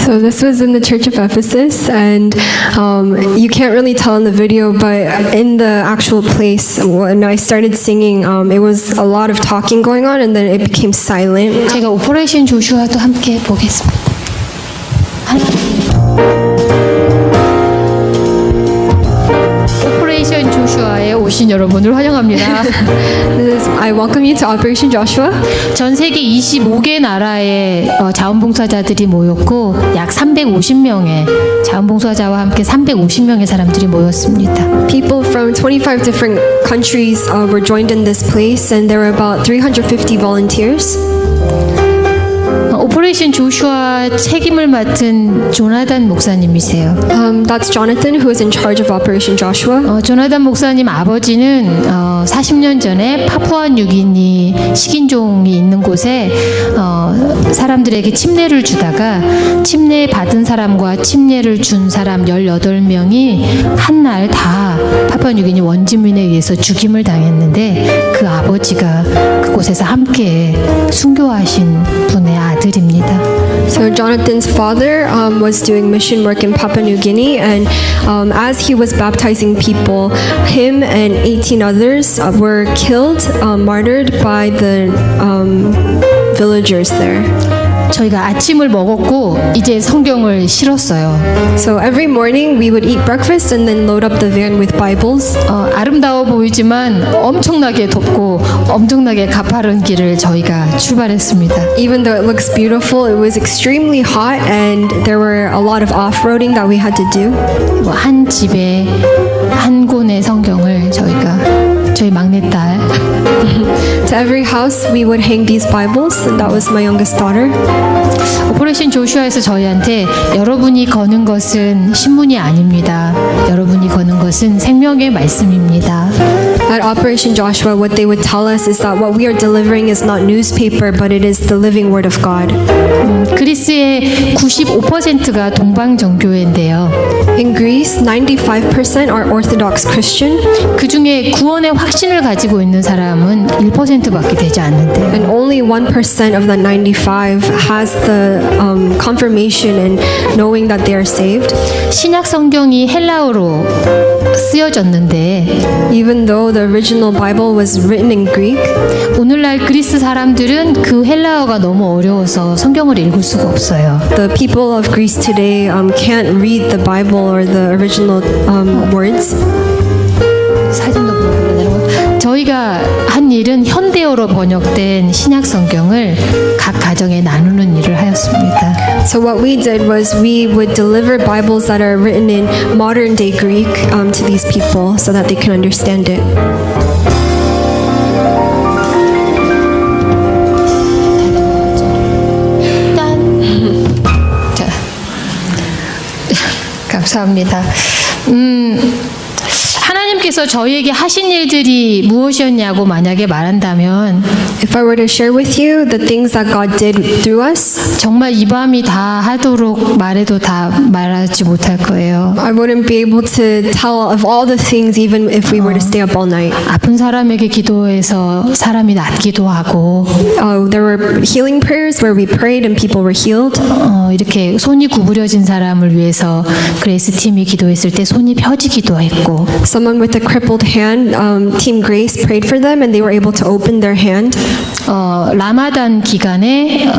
So this was in the church of Ephesus, and you can't really tell in the video, but in the actual place, when I started singing, it was a lot of talking going on, and then it became silent. 제가 오퍼레이션 조슈아도 함께 보겠습니다. 오퍼레이션 조슈아에 오신 여러분을 환영합니다. I welcome you to Operation Joshua. 전 세계 25개 나라의 자원봉사자들이 모였고 약 350명의 자원봉사자와 함께 350명의 사람들이 모였습니다. People from 25 different countries were joined in this place, and there were about 350 volunteers. 오퍼레이션 조슈아 책임을 맡은 조나단 목사님이세요. That's Jonathan, who is in charge of Operation Joshua. 조나단 목사님 아버지는 40년 전에 파푸아뉴기니 식인종이 있는 곳에 사람들에게 침례를 주다가 침례 받은 사람과 침례를 준 사람 18명이 한 날 다 파푸아뉴기니 원주민에 의해서 죽임을 당했는데 그 아버지가 그곳에서 함께 순교하신 분의 아들입니다. So Jonathan's father was doing mission work in Papua New Guinea, and as he was baptizing people, him and 18 others were killed, martyred by the villagers there. 저희가 아침을 먹었고 이제 성경을 실었어요. So every morning we would eat breakfast and then load up the van with Bibles. 아름다워 보이지만 엄청나게 덥고 엄청나게 가파른 길을 저희가 출발했습니다. Even though it looks beautiful, it was extremely hot, and there were a lot of off-roading that we had to do. 한 집에 한 권의 성경을 저희 막내딸 To every house we would hang these Bibles, and that was my youngest daughter. 오퍼레이션 조슈아에서 저희한테 여러분이 거는 것은 신문이 아닙니다. 여러분이 거는 것은 생명의 말씀입니다. At Operation Joshua, what they would tell us is that what we are delivering is not newspaper, but it is the living word of God. 그리스의 95%가 동방 정교회인데요. In Greece, 95% are Orthodox Christian, 그 중에 구원의 확신을 가지고 있는 사람은 1%밖에 되지 않는데 and only 1% of that 95 has the confirmation and knowing that they are saved. 신약 성경이 헬라어로 쓰여졌는데 Even though the original Bible was written in Greek, 오늘날 그리스 사람들은 그 헬라어가 너무 어려워서 성경을 읽을 수가 없어요. the people of Greece today can't read the Bible or the original words. 사진도 보여드리려고. 저희가 한 일은 현대어로 번역된 신약 성경을 각 가정에 나누는 일을 하였습니다. So what we did was we would deliver Bibles that are written in modern day Greek to these people so that they can understand it. 자, 감사합니다. 하나님께서 저희에게 하신 일들이 무엇이었냐고 만약에 말한다면 If I were to share with you the things that God did through us, 정말 이 밤이 다 하도록 말해도 다 말하지 못할 거예요. I wouldn't be able to tell of all the things even if we were to stay up all night. 아픈 사람에게 기도해서 사람이 낫기도 하고 There were healing prayers where we prayed and people were healed. 이렇게 손이 구부려진 사람을 위해서 그레이스 팀이 기도했을 때 손이 펴지기도 했고 Someone with a crippled hand, Team Grace prayed for them and they were able to open their hand. 라마단 기간에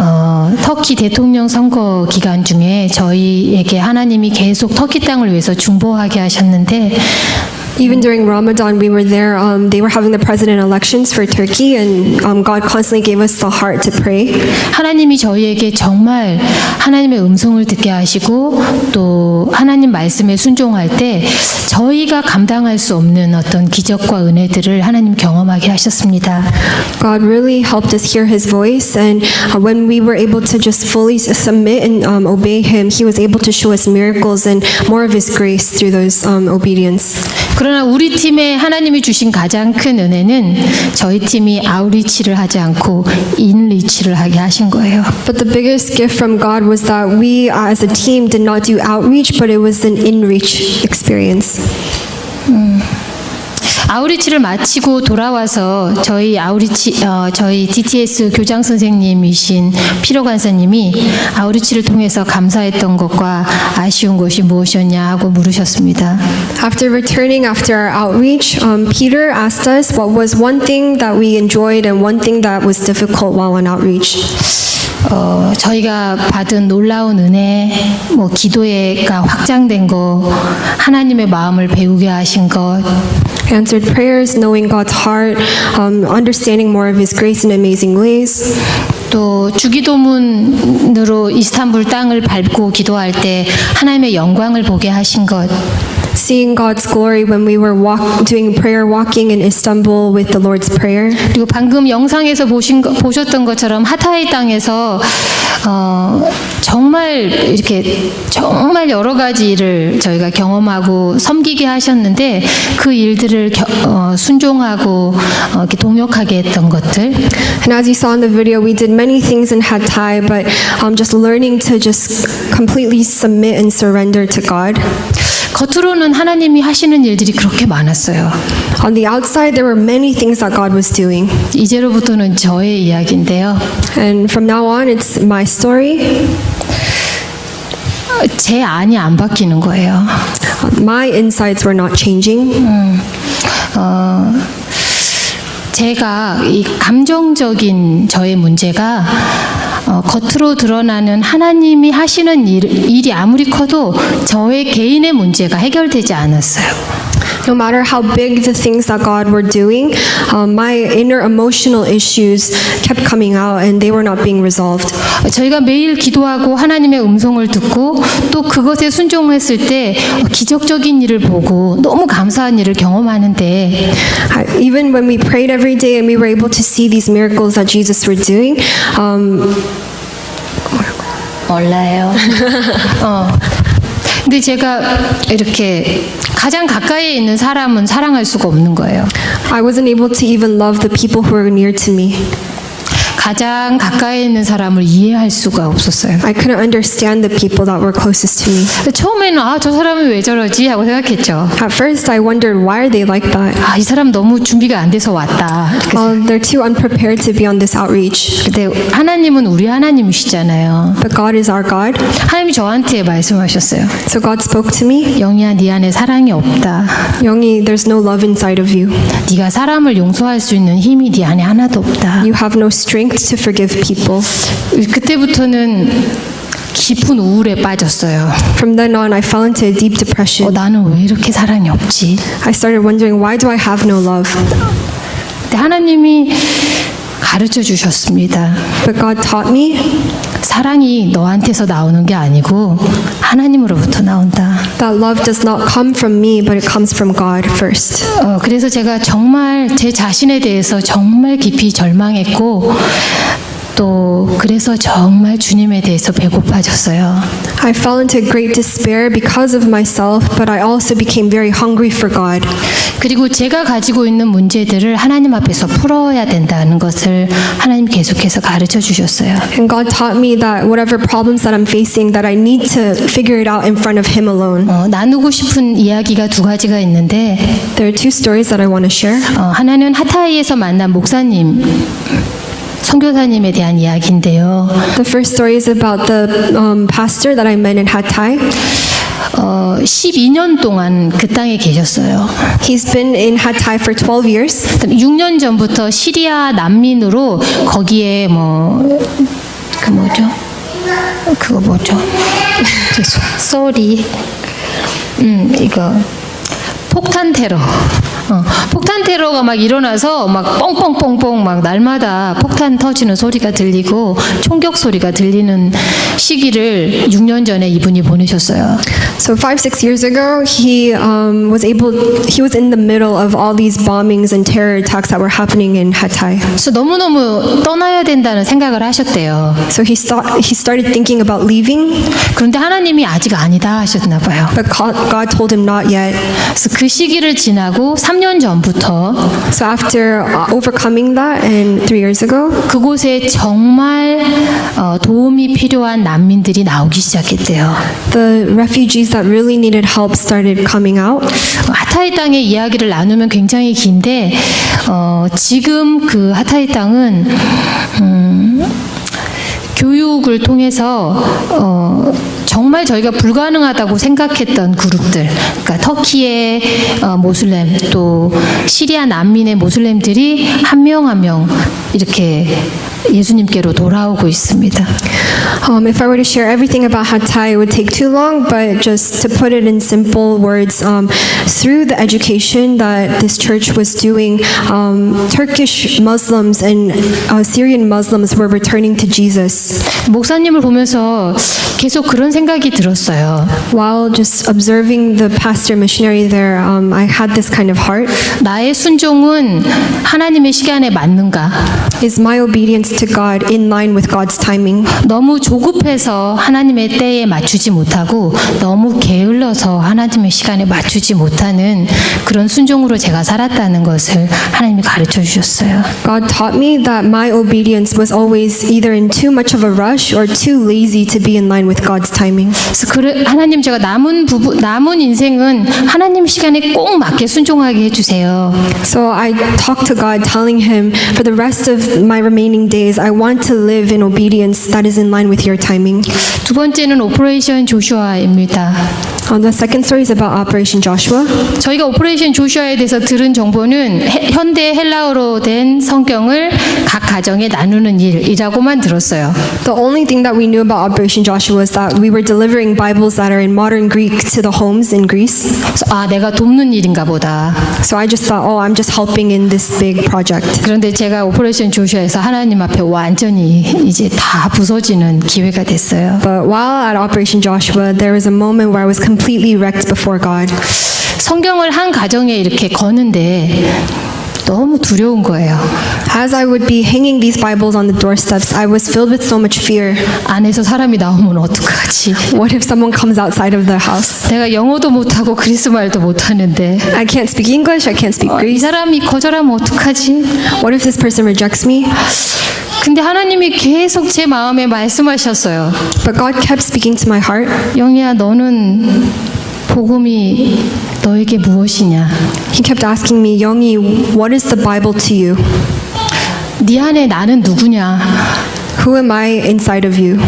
터키 대통령 선거 기간 중에 저희에게 하나님이 계속 터키 땅을 위해서 중보하게 하셨는데 Even during Ramadan, we were there. They were having the president elections for Turkey, and God constantly gave us the heart to pray. 하나님이 저희에게 정말 하나님의 음성을 듣게 하시고 또 하나님 말씀에 순종할 때 저희가 감당할 수 없는 어떤 기적과 은혜들을 하나님 경험하게 하셨습니다. God really helped us hear His voice, and when we were able to just fully submit and obey Him, He was able to show us miracles and more of His grace through those obedience. 그러나 우리 팀에 하나님이 주신 가장 큰 은혜는 저희 팀이 아웃리치를 하지 않고 인리치를 하게 하신 거예요. But the biggest gift from God was that we as a team did not do outreach, but it was an in-reach experience. 아우리치를 마치고 돌아와서 저희 저희 DTS 교장 선생님이신 피로 간사님이 아우리치를 통해서 감사했던 것과 아쉬운 것이 무엇이었냐 하고 물으셨습니다. After returning after our outreach, Peter asked us what was one thing that we enjoyed and one thing that was difficult while on outreach. 저희가 받은 놀라운 은혜, 기도가 확장된 거, 하나님의 마음을 배우게 하신 것, Answered prayers, knowing God's heart, understanding more of His grace in amazing ways. 또 주기도문으로 이스탄불 땅을 밟고 기도할 때 하나님의 영광을 보게 하신 것, Seeing God's glory when we were doing prayer walking in Istanbul with the Lord's Prayer. 그리고 방금 영상에서 보셨던 것처럼 하타이 땅에서 정말 이렇게 정말 여러 가지 일을 저희가 경험하고 섬기게 하셨는데 그 일들을 순종하고 이렇게 동역하게 했던 것들. And as you saw in the video, we did many things in Hatay, but just learning to just completely submit and surrender to God. 겉으로는 하나님이 하시는 일들이 그렇게 많았어요. On the outside, there were many things that God was doing. 이제로부터는 저의 이야기인데요. And from now on, it's my story. 제 안이 안 바뀌는 거예요. My insides were not changing. 제가 이 감정적인 저의 문제가 겉으로 드러나는 하나님이 하시는 일이 아무리 커도 저의 개인의 문제가 해결되지 않았어요. No matter how big the things that God were doing, my inner emotional issues kept coming out and they were not being resolved. 저희가 매일 기도하고 하나님의 음성을 듣고 또 그것에 순종했을 때 기적적인 일을 보고 너무 감사한 일을 경험하는데 Even when we prayed every day and we were able to see these miracles that Jesus were doing, 몰라요. 근데 제가 이렇게 가장 가까이에 있는 사람은 사랑할 수가 없는 거예요. I wasn't able to even love the people who were near to me. 가장 가까이 있는 사람을 이해할 수가 없었어요. I couldn't understand the people that were closest to me. 처음에는 저 사람은 왜 저러지 하고 생각했죠. At first, I wondered why are they like that? 이 사람 너무 준비가 안 돼서 왔다. 이렇게 They're too unprepared to be on this outreach. 근데 하나님은 우리 하나님이시잖아요. But God is our God. 하나님이 저한테 말씀하셨어요. So God spoke to me. 영희야, 네 안에 사랑이 없다. Youngie, there's no love inside of you. 네가 사람을 용서할 수 있는 힘이 네 안에 하나도 없다. You have no strength to forgive people. 그때부터는 깊은 우울에 빠졌어요. From then on, I fell into a deep depression. 나는 왜 이렇게 사랑이 없지? I started wondering, why do I have no love? 근데 하나님이 가르쳐 주셨습니다. But God taught me 사랑이 너한테서 나오는 게 아니고 하나님으로부터 나온다. that love does not come from me, but it comes from God first. 그래서 제가 정말 제 자신에 대해서 정말 깊이 절망했고 또 그래서 정말 주님에 대해서 배고파졌어요. I fell into great despair because of myself, but I also became very hungry for God. 그리고 제가 가지고 있는 문제들을 하나님 앞에서 풀어야 된다는 것을 하나님 계속해서 가르쳐 주셨어요. And God taught me that whatever problems that I'm facing, that I need to figure it out in front of Him alone. 나누고 싶은 이야기가 두 가지가 있는데 There are two stories that I want to share. 하나는 하타이에서 만난 목사님 선교사님에 대한 이야기인데요. The first story is about the pastor that I met in Hatay. 12년 동안 그 땅에 계셨어요. He's been in Hatay for 12 years. 6년 전부터 시리아 난민으로 거기에 그거 뭐죠? 쏘리. 이거 폭탄 테러. 폭탄 테러가 막 일어나서 막 뻥뻥뻥뻥 막 날마다 폭탄 터지는 소리가 들리고 총격 소리가 들리는 시기를 6년 전에 이분이 보내셨어요. So 5-6 years ago, he was in the middle of all these bombings and terror attacks that were happening in Hatay. 그래서 너무너무 떠나야 된다는 생각을 하셨대요. So he started thinking about leaving, 그런데 하나님이 아직 아니다 하셨나 봐요. but God told him not yet. 그래서 그 시기를 지나고 3년 전부터 So after overcoming that, and 3 years ago, 그곳에 정말 도움이 필요한 난민들이 나오기 시작했대요. the refugees that really needed help started coming out. 하타이 땅의 이야기를 나누면 굉장히 긴데 지금 그 하타이 땅은 교육을 통해서 정말 저희가 불가능하다고 생각했던 그룹들, 그러니까 터키의 모슬렘 또 시리아 난민의 모슬렘들이 한 명 한 명 이렇게 예수님께로 돌아오고 있습니다. If I were to share everything about Hatay, it would take too long, but just to put it in simple words, through the education that this church was doing, Turkish Muslims and Syrian Muslims were returning to Jesus. 목사님을 보면서 계속 그런 생각이 들었어요. While just observing the pastor missionary there, I had this kind of heart. 나의 순종은 하나님의 시간에 맞는가? Is my obedience to God in line with God's timing? 너무 조급해서 하나님의 때에 맞추지 못하고 너무 게을러서 하나님의 시간에 맞추지 못하는 그런 순종으로 제가 살았다는 것을 하나님이 가르쳐 주셨어요. God taught me that my obedience was always either in too much of a rush or too lazy to be in line with God's timing. 그래서 하나님 제가 남은 인생은 하나님 시간에 꼭 맞게 순종하게 해주세요. So I talked to God, telling Him, for the rest of my remaining days, I want to live in obedience that is in line with Your timing. 두 번째는 오퍼레이션 조슈아입니다. The second story is about Operation Joshua. 저희가 오퍼레이션 조슈아에 대해서 들은 정보는 현대 헬라어로 된 성경을 각 가정에 나누는 일이라고만 들었어요. The only thing that we knew about Operation Joshua is that we were delivering Bibles that are in modern Greek to the homes in Greece. 그래서 내가 돕는 일인가 보다. So I just thought, I'm just helping in this big project. 그런데 제가 오퍼레이션 조슈아에서 하나님 앞에 완전히 이제 다 부서지는 기회가 됐어요. But while at Operation Joshua, there was a moment where I was completely wrecked before God. 성경을 한 가정에 이렇게 거는데 너무 두려운 거예요. As I would be hanging these Bibles on the doorsteps, I was filled with so much fear. 안에서 사람이 나오면 어떡하지? What if someone comes outside of the house? 내가 영어도 못하고 그리스 말도 못하는데 I can't speak English, I can't speak 이 Greek. 사람이 거절하면 어떡하지? What if this person rejects me? 근데 하나님이 계속 제 마음에 말씀하셨어요. But God kept speaking to my heart. 영희야, 너는 복음이 너에게 무엇이냐? He kept asking me, Youngie, what is the Bible to you? 네 안에 나는 누구냐? Who am I inside of you?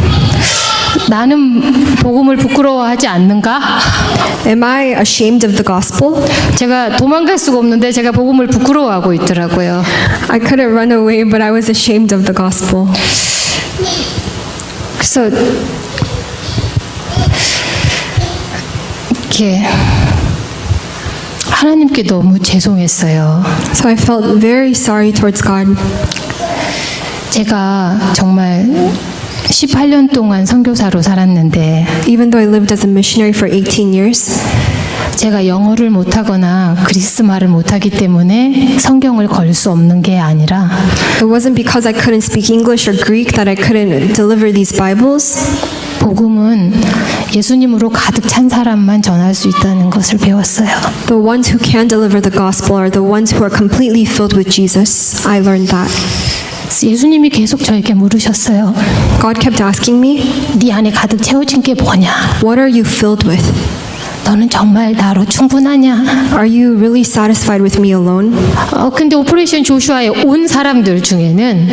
나는 복음을 부끄러워하지 않는가? Am I ashamed of the gospel? 제가 도망갈 수가 없는데 제가 복음을 부끄러워하고 있더라고요. I couldn't run away, but I was ashamed of the gospel. 그래서 이렇게 하나님께 너무 죄송했어요. So I felt very sorry towards God. 제가 정말 18년 동안 선교사로 살았는데 Even though I lived as a missionary for 18 years, 제가 영어를 못하거나 그리스 말을 못하기 때문에 성경을 걸 수 없는 게 아니라 it wasn't because I couldn't speak English or Greek that I couldn't deliver these Bibles. 복음은 예수님으로 가득 찬 사람만 전할 수 있다는 것을 배웠어요. The ones who can deliver the gospel are the ones who are completely filled with Jesus. I learned that. 예수님이 계속 저에게 물으셨어요. God kept asking me, 네 안에 가득 채워진 게 뭐냐? what are you filled with? 너는 정말 나로 충분하냐? Are you really satisfied with me alone? 근데 오퍼레이션 조슈아에 온 사람들 중에는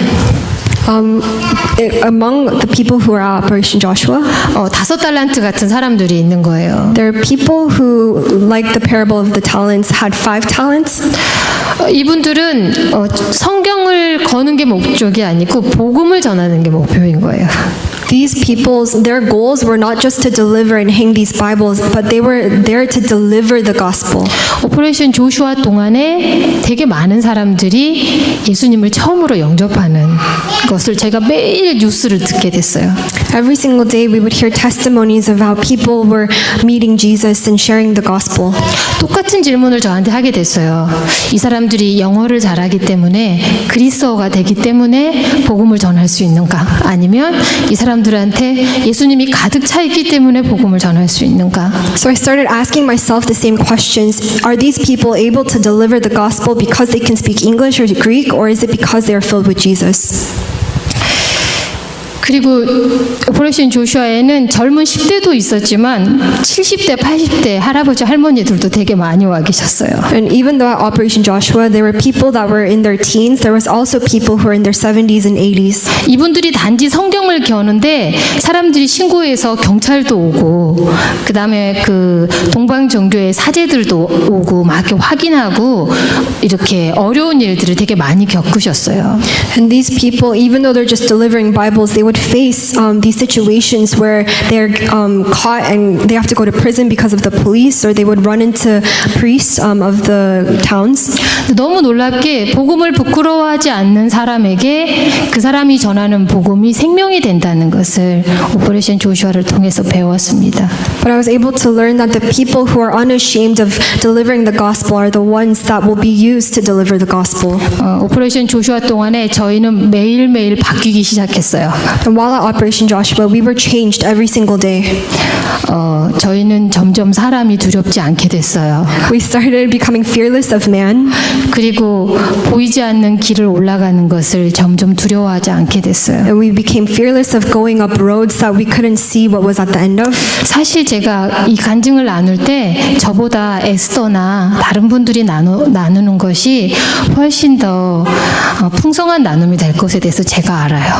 Among the people who are at Operation Joshua, 5달란트 같은 사람들이 있는 거예요. there are people who, like the parable of the talents, had 5 talents. 이분들은 성경을 거는 게 목적이 아니고 복음을 전하는 게 목표인 거예요. These people's, their goals were not just to deliver and hang these Bibles, but they were there to deliver the gospel. 오퍼레이션 조슈아 동안에 되게 많은 사람들이 예수님을 처음으로 영접하는 것을 제가 매일 뉴스를 듣게 됐어요. Every single day we would hear testimonies of how people were meeting Jesus and sharing the gospel. 똑같은 질문을 저한테 하게 됐어요. 이 사람들이 영어를 잘하기 때문에 그리스어가 되기 때문에 복음을 전할 수 있는가? 아니면 이 사람들한테 예수님이 가득 차 있기 때문에 복음을 전할 수 있는가? So I started asking myself the same questions. Are these people able to deliver the gospel because they can speak English or Greek, or is it because they are filled with Jesus? 그리고 오퍼레이션 조슈아에는 젊은 10대도 있었지만 70대, 80대 할아버지 할머니들도 되게 많이 와 계셨어요. And even though at Operation Joshua there were people that were in their teens, there was also people who were in their 70s and 80s. 이분들이 단지 성경을 겨누는데 사람들이 신고해서 경찰도 오고 그다음에 그 동방 종교의 사제들도 오고 막 이렇게 확인하고 이렇게 어려운 일들을 되게 많이 겪으셨어요. And these people, even though they're just delivering Bibles, they would face these situations where they're caught and they have to go to prison because of the police, or they would run into priests of the towns. 너무 놀랍게 복음을 부끄러워하지 않는 사람에게 그 사람이 전하는 복음이 생명이 된다는 것을 오퍼레이션 조슈아를 통해서 배웠습니다. But I was able to learn that the people who are unashamed of delivering the gospel are the ones that will be used to deliver the gospel. 오퍼레이션 조슈아 동안에 저희는 매일매일 바뀌기 시작했어요. And while at Operation Joshua, we were changed every single day. 저희는 점점 사람이 두렵지 않게 됐어요. We started becoming fearless of man. 그리고 보이지 않는 길을 올라가는 것을 점점 두려워하지 않게 됐어요. And we became fearless of going up roads that we couldn't see what was at the end of. 사실 제가 이 간증을 나눌 때 저보다 에스더나 다른 분들이 나누는 것이 훨씬 더 풍성한 나눔이 될 것에 대해서 제가 알아요.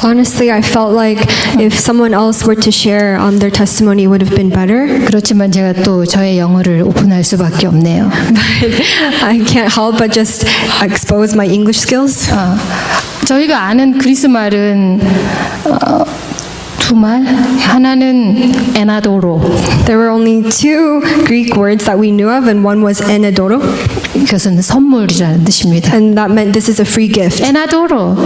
Honestly, I felt like if someone else were to share their testimony, it would have been better. 그렇지만 제가 또 저의 영어를 오픈할 수밖에 없네요. But I can't help but just expose my English skills. 저희가 아는 그리스 말은 두 말. 하나는 에나도로. There were only 2 Greek words that we knew of, and one was enadoro, 그것은 선물이라는 뜻입니다. and that meant this is a free gift. 에나도로.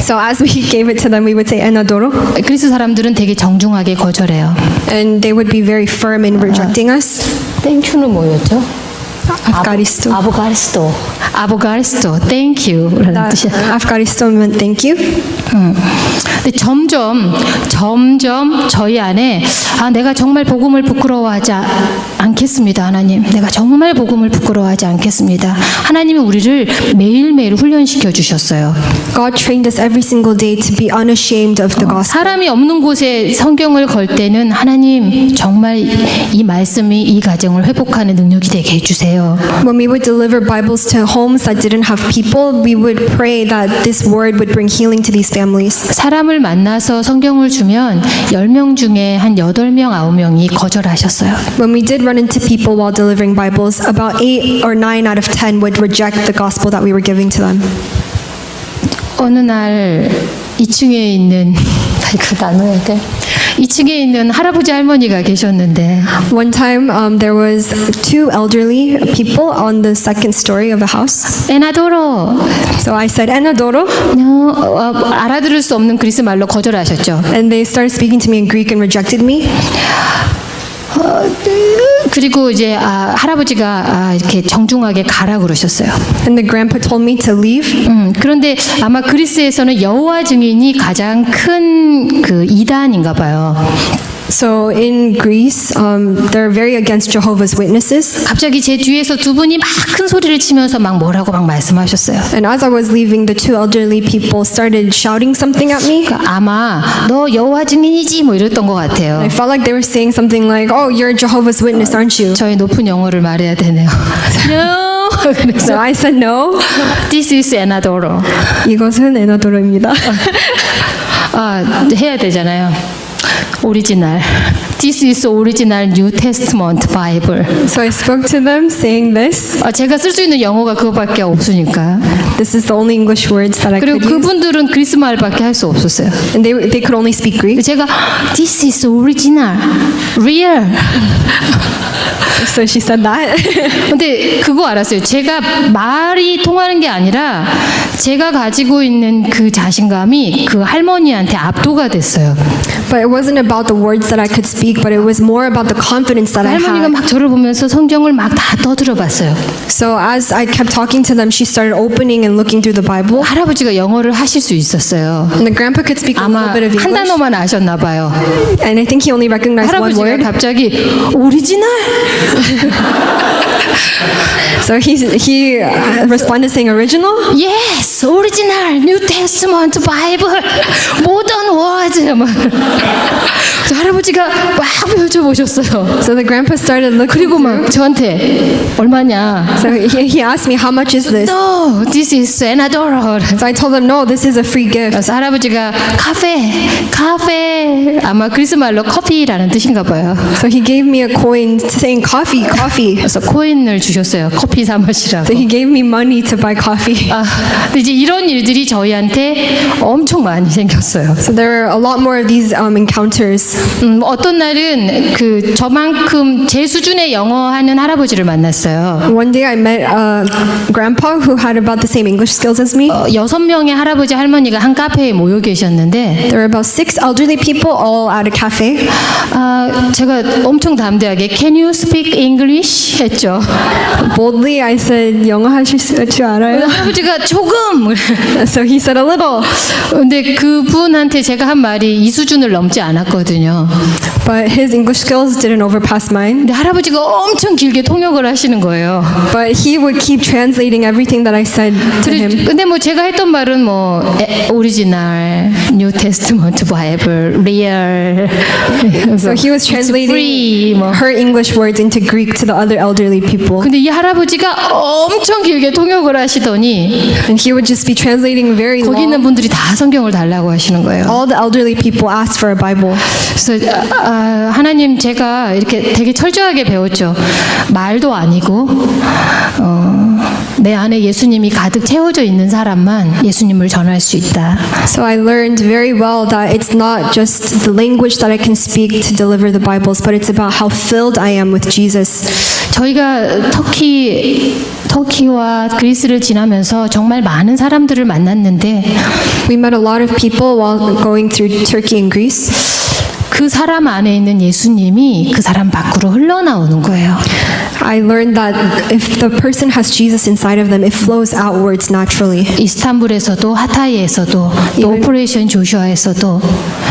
So as we gave it to them, we would say enadoro, 그리스 사람들은 되게 정중하게 거절해요. and they would be very firm in rejecting us. 땡큐는 뭐였죠? Afghanistan. 아보가리스토, thank you라는 That 뜻이야. Afghanistan meant thank you. 근데 점점 저희 안에 내가 정말 복음을 부끄러워하지 않겠습니다, 하나님. 내가 정말 복음을 부끄러워하지 않겠습니다. 하나님이 우리를 매일매일 훈련시켜 주셨어요. God trained us every single day to be unashamed of the gospel. 사람이 없는 곳에 성경을 걸 때는 하나님 정말 이 말씀이 이 가정을 회복하는 능력이 되게 해주세요. When we would deliver Bibles to homes that didn't have people, we would pray that this word would bring healing to these families. 사람을 만나서 성경을 주면 10명 중에 한 8명, 9명이 거절하셨어요. When we did run into people while delivering Bibles, about 8 or 9 out of 10 would reject the gospel that we were giving to them. 어느 날 2층에 있는 이거 나눠야 돼. 2층에 있는 할아버지 할머니가 계셨는데 One time, there was 2 elderly people on the second story of a house. 에나도로 So I said, "Enadoro," 알아들을 수 없는 그리스 말로 거절하셨죠. and they started speaking to me in Greek and rejected me. 그리고 이제 할아버지가 이렇게 정중하게 가라 그러셨어요. And the grandpa told me to leave. 그런데 아마 그리스에서는 여호와 증인이 가장 큰 그 이단인가 봐요. So in Greece, they're very against Jehovah's Witnesses. 갑자기 제 뒤에서 두 분이 막 큰 소리를 치면서 막 뭐라고 막 말씀하셨어요. And as I was leaving, the 2 elderly people started shouting something at me. 그러니까 아마 너 여호와 증인이지 뭐 이랬던 것 같아요. I felt like they were saying something like, "Oh, you're a Jehovah's Witness, aren't you?" 저의 높은 영어를 말해야 되네요. No. So 그래서 I said, "No." This is Enadoro. 이것은 에나도로입니다. 해야 되잖아요. 오리지널. This is original New Testament Bible. So I spoke to them saying this. 제가 쓸 수 있는 영어가 그거밖에 없으니까. This is the only English words that I 그리고 could use. 그분들은 그리스 말밖에 할 수 없었어요. And they could only speak Greek. 제가 This is original, real. So she said that. 근데 그거 알았어요. 제가 말이 통하는 게 아니라 제가 가지고 있는 그 자신감이 그 할머니한테 압도가 됐어요. But it wasn't about the words that I could speak, but it was more about the confidence that I 할머니가 had. 막 저를 보면서 성경을 막 다 떠들어 봤어요. So as I kept talking to them, she started opening and looking through the Bible. 할아버지가 영어를 하실 수 있었어요. And the grandpa could speak a little 아마 bit of 한 English. 단어만 아셨나 봐요. And I think he only recognized one 할아버지가 word. 갑자기 오리지널 So he responded saying original. Yes, original New Testament Bible, modern words. 막. 그래서 할아버지가 막 펼쳐보셨어요. So the grandpa started looking 그리고 through. 막 저한테 얼마냐? So he asked me, "How much is this?" No, this is $1. So I told him, "No, this is a free gift." 그래서 할아버지가 카페 아마 그리스 말로 커피라는 뜻인가 봐요. So he gave me a coin saying coffee. 그래서 코인을 주셨어요. 커피 사 마시라고. So he gave me money to buy coffee. 근데 이제 이런 일들이 저희한테 엄청 많이 생겼어요. So there were a lot more of these encounters. 어떤 날은 그 저만큼 제 수준의 영어 하는 할아버지를 만났어요. One day I met a grandpa who had about the same English skills as me. 6명의 할아버지 할머니가 한 카페에 모여 계셨는데 There were about 6 elderly people all at a cafe. 제가 엄청 담대하게 Can you speak English? 했죠. Boldly I said, "영어 하실 줄 알아요?" 할아버지가 조금. So he said a little. 근데 그분한테 제가 한 말이 이 수준을 넘지 않았거든요. But his English skills didn't overpass mine. 근데 할아버지가 엄청 길게 통역을 하시는 거예요. But he would keep translating everything that I said to him. 근데 뭐 제가 했던 말은 뭐 오리지널, 뉴 테스트먼트 바이블, 리얼. So he was translating free, 뭐. her English words into Greek to the other elderly people. 근데 이 할아버지가 엄청 길게 통역을 하시더니 And he would just be translating very 거기 있는 long. 분들이 다 성경을 달라고 하시는 거예요. All the elderly people asked for a Bible. 그래서 하나님 제가 이렇게 되게 철저하게 배웠죠. 말도 아니고 내 안에 예수님이 가득 채워져 있는 사람만 예수님을 전할 수 있다. So I learned very well that it's not just the language that I can speak to deliver the Bibles, but it's about how filled I am with Jesus. 저희가 터키와 그리스를 지나면서 정말 많은 사람들을 만났는데 We met a lot of people while going through Turkey and Greece. 그 사람 안에 있는 예수님이 그 사람 밖으로 흘러나오는 거예요. I learned that if the person has Jesus inside of them, it flows outwards naturally. 이스탄불에서도 하타이에서도 또 오퍼레이션 조슈아에서도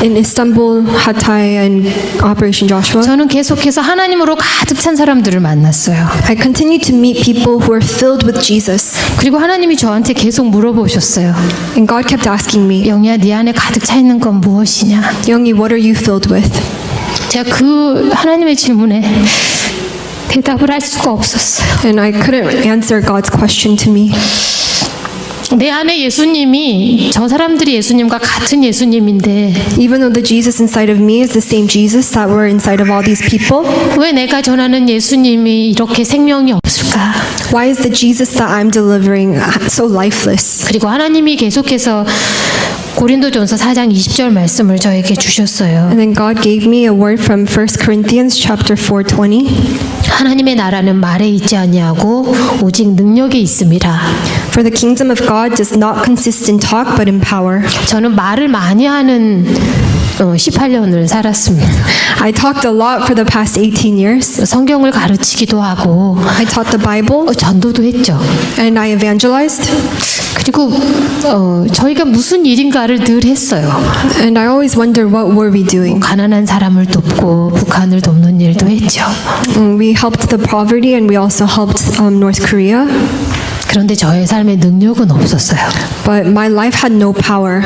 In Istanbul, Hatay, and Operation Joshua, 저는 계속해서 하나님으로 가득 찬 사람들을 만났어요. I continued to meet people who were filled with Jesus. 그리고 하나님이 저한테 계속 물어보셨어요. And God kept asking me, 영희야, 네 안에 가득 차 있는 건 무엇이냐? Youngie, what are you filled with? 제가 그 하나님의 질문에 대답을 할 수가 없었어요. And I couldn't answer God's question to me. 내 안에 예수님이 저 사람들이 예수님과 같은 예수님인데 Even though the Jesus inside of me is the same Jesus that were inside of all these people, 왜 내가 전하는 예수님이 이렇게 생명이 없을까? why is the Jesus that I'm delivering so lifeless? 그리고 하나님이 계속해서 고린도전서 4장 20절 말씀을 저에게 주셨어요. And then God gave me a word from 1 Corinthians chapter 4:20. 하나님의 나라는 말에 있지 아니하고 오직 능력에 있음이라. For the kingdom of God does not consist in talk but in power. 저는 말을 많이 하는 18년을 살았습니다. I talked a lot for the past 18 years. 성경을 가르치기도 하고 I taught the Bible 전도도 했죠. and I evangelized. 그리고 저희가 무슨 일인가를 늘 했어요. And I always wonder what were we doing? 가난한 사람을 돕고 북한을 돕는 일도 했죠. We helped the poverty and we also helped North Korea. 그런데 저의 삶에 능력은 없었어요. But my life had no power.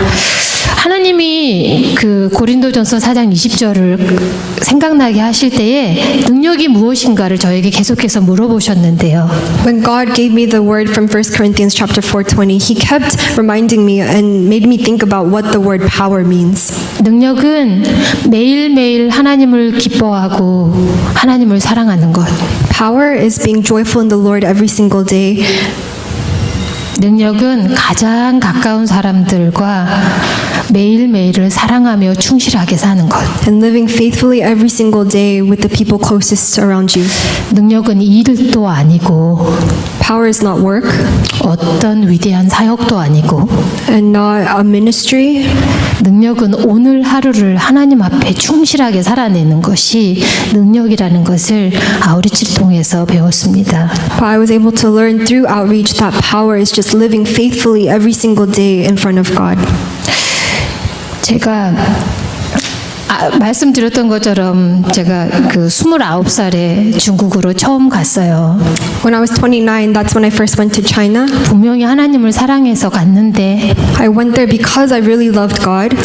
하나님이 그 고린도전서 4장 20절을 생각나게 하실 때에 능력이 무엇인가를 저에게 계속해서 물어보셨는데요. When God gave me the word from 1 Corinthians chapter 4:20, He kept reminding me and made me think about what the word power means. 능력은 매일매일 하나님을 기뻐하고 하나님을 사랑하는 것. Power is being joyful in the Lord every single day. 능력은 가장 가까운 사람들과 매일매일을 사랑하며 충실하게 사는 것. And living faithfully every single day with the people closest around you. 능력은 일도 아니고 Power is not work 어떤 위대한 사역도 아니고 and not a ministry. 능력은 오늘 하루를 하나님 앞에 충실하게 살아내는 것이 능력이라는 것을 아우리치를 통해서 배웠습니다. But I was able to learn through outreach that power is just living faithfully every single day in front of God. 제가 말씀드렸던 것처럼 제가 그 29살에 중국으로 처음 갔어요. When I was 29, that's when I first went to China. 분명히 하나님을 사랑해서 갔는데 I went there because I really loved God.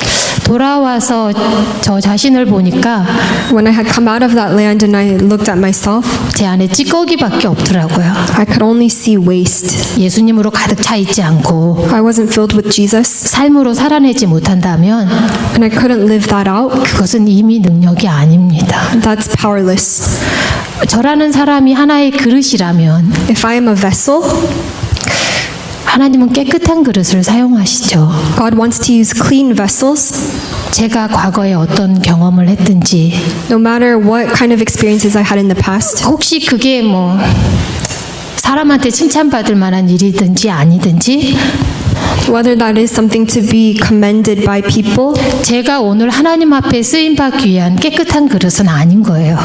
돌아와서 저 자신을 보니까 When I had come out of that land and I looked at myself, 제 안에 찌꺼기밖에 없더라고요. I could only see waste. 예수님으로 가득 차 있지 않고 I wasn't filled with Jesus, 삶으로 살아내지 못한다면 and I couldn't live that out. 그것은 이미 능력이 아닙니다. That's powerless. 저라는 사람이 하나의 그릇이라면 If I am a vessel, 하나님은 깨끗한 그릇을 사용하시죠. God wants to use clean vessels. 제가 과거에 어떤 경험을 했든지 No matter what kind of experiences I had in the past, 혹시 그게 뭐 사람한테 칭찬받을 만한 일이든지 아니든지 whether that is something to be commended by people, 제가 오늘 하나님 앞에 쓰임받기 위한 깨끗한 그릇은 아닌 거예요.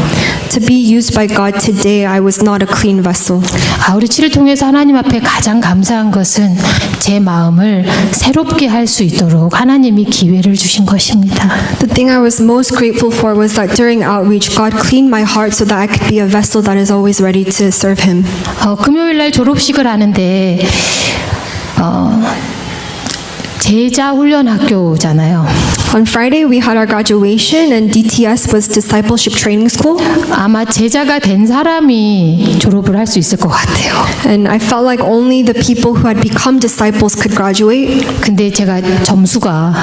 to be used by God today, I was not a clean vessel. 아우리치를 통해서 하나님 앞에 가장 감사한 것은 제 마음을 새롭게 할 수 있도록 하나님이 기회를 주신 것입니다. The thing I was most grateful for was that during outreach, God cleaned my heart so that I could be a vessel that is always ready to serve Him. 금요일 날 졸업식을 하는데 제자 훈련 학교잖아요. On Friday, we had our graduation, and DTS was Discipleship Training School. 아마 제자가 된 사람이 졸업을 할 수 있을 것 같아요. And I felt like only the people who had become disciples could graduate. 근데 제가 점수가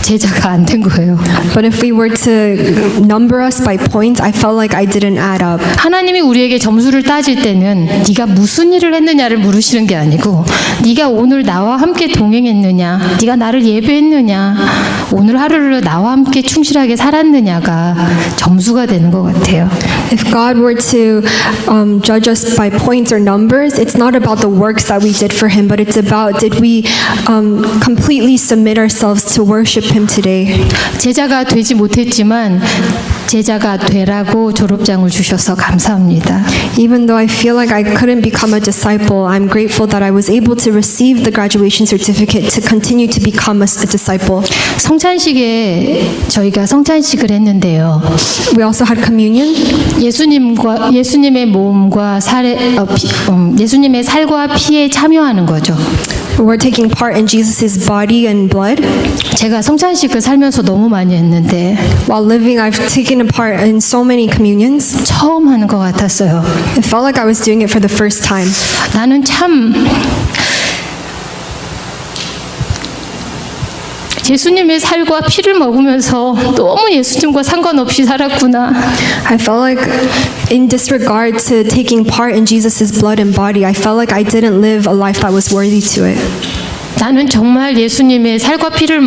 제자가 안 된 거예요. But if we were to number us by points, I felt like I didn't add up. 하나님이 우리에게 점수를 따질 때는 네가 무슨 일을 했느냐를 물으시는 게 아니고 네가 오늘 나와 함께 동행했느냐, 네가 나를 예배했느냐, 오늘 하루를 나와 함께 충실하게 살았느냐가 점수가 되는 것 같아요. If God were to judge us by points or numbers, it's not about the works that we did for Him, but it's about did we completely submit ourselves to worship Him today. 제자가 되지 못했지만 제자가 되라고 졸업장을 주셔서 감사합니다. Even though I feel like I couldn't become a disciple, I'm grateful that I was able to receive the graduation certificate to continue to become a disciple. 성찬식에 저희가 성찬식을 했는데요. We also had communion. 예수님의 몸과 예수님의 살과 피에 참여하는 거죠. We're taking part in Jesus' body and blood. 제가 성찬식을 살면서 너무 많이 했는데 While living, I've taken a part in so many communions. 처음 하는 것 같았어요. It felt like I was doing it for the first time. 나는 참 예수님의 살과 피를 먹으면서 너무 예수님과 상관없이 살았구나. I felt like, in disregard to taking part in Jesus' blood and body, I felt like I didn't live a life that was worthy to it. 나는 정말 예수님의 살과 피를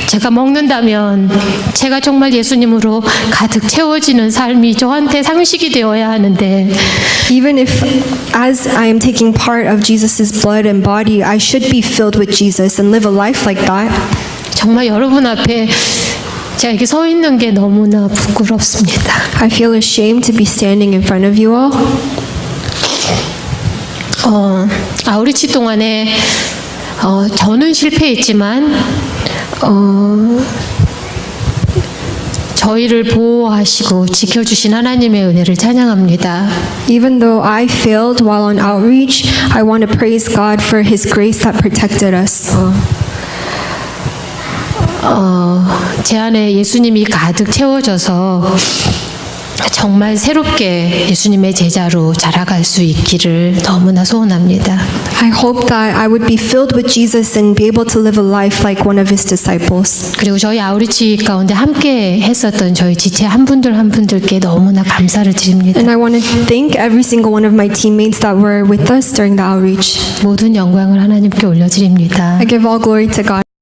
제가 먹는다면 제가 정말 예수님으로 가득 채워지는 삶이 저한테 상식이 되어야 하는데 Even if, as I am taking part of Jesus' blood and body, I should be filled with Jesus and live a life like that. 정말 여러분 앞에 제가 이렇게 서 있는 게 너무나 부끄럽습니다. I feel ashamed to be standing in front of you all. 아우리치 동안에 저는 실패했지만 저희를 보호하시고 지켜주신 하나님의 은혜를 찬양합니다. Even though I failed while on outreach, I want to praise God for His grace that protected us. 제 안에 예수님이 가득 채워져서 정말 새롭게 예수님의 제자로 자라갈 수 있기를 너무나 소원합니다. I hope that I would be filled with Jesus and be able to live a life like one of His disciples. 그리고 저희 아우리치 가운데 함께 했었던 저희 지체 한 분들께 너무나 감사를 드립니다. And I want to thank every single one of my teammates that were with us during the outreach. 모든 영광을 하나님께 올려드립니다. I give all glory to God.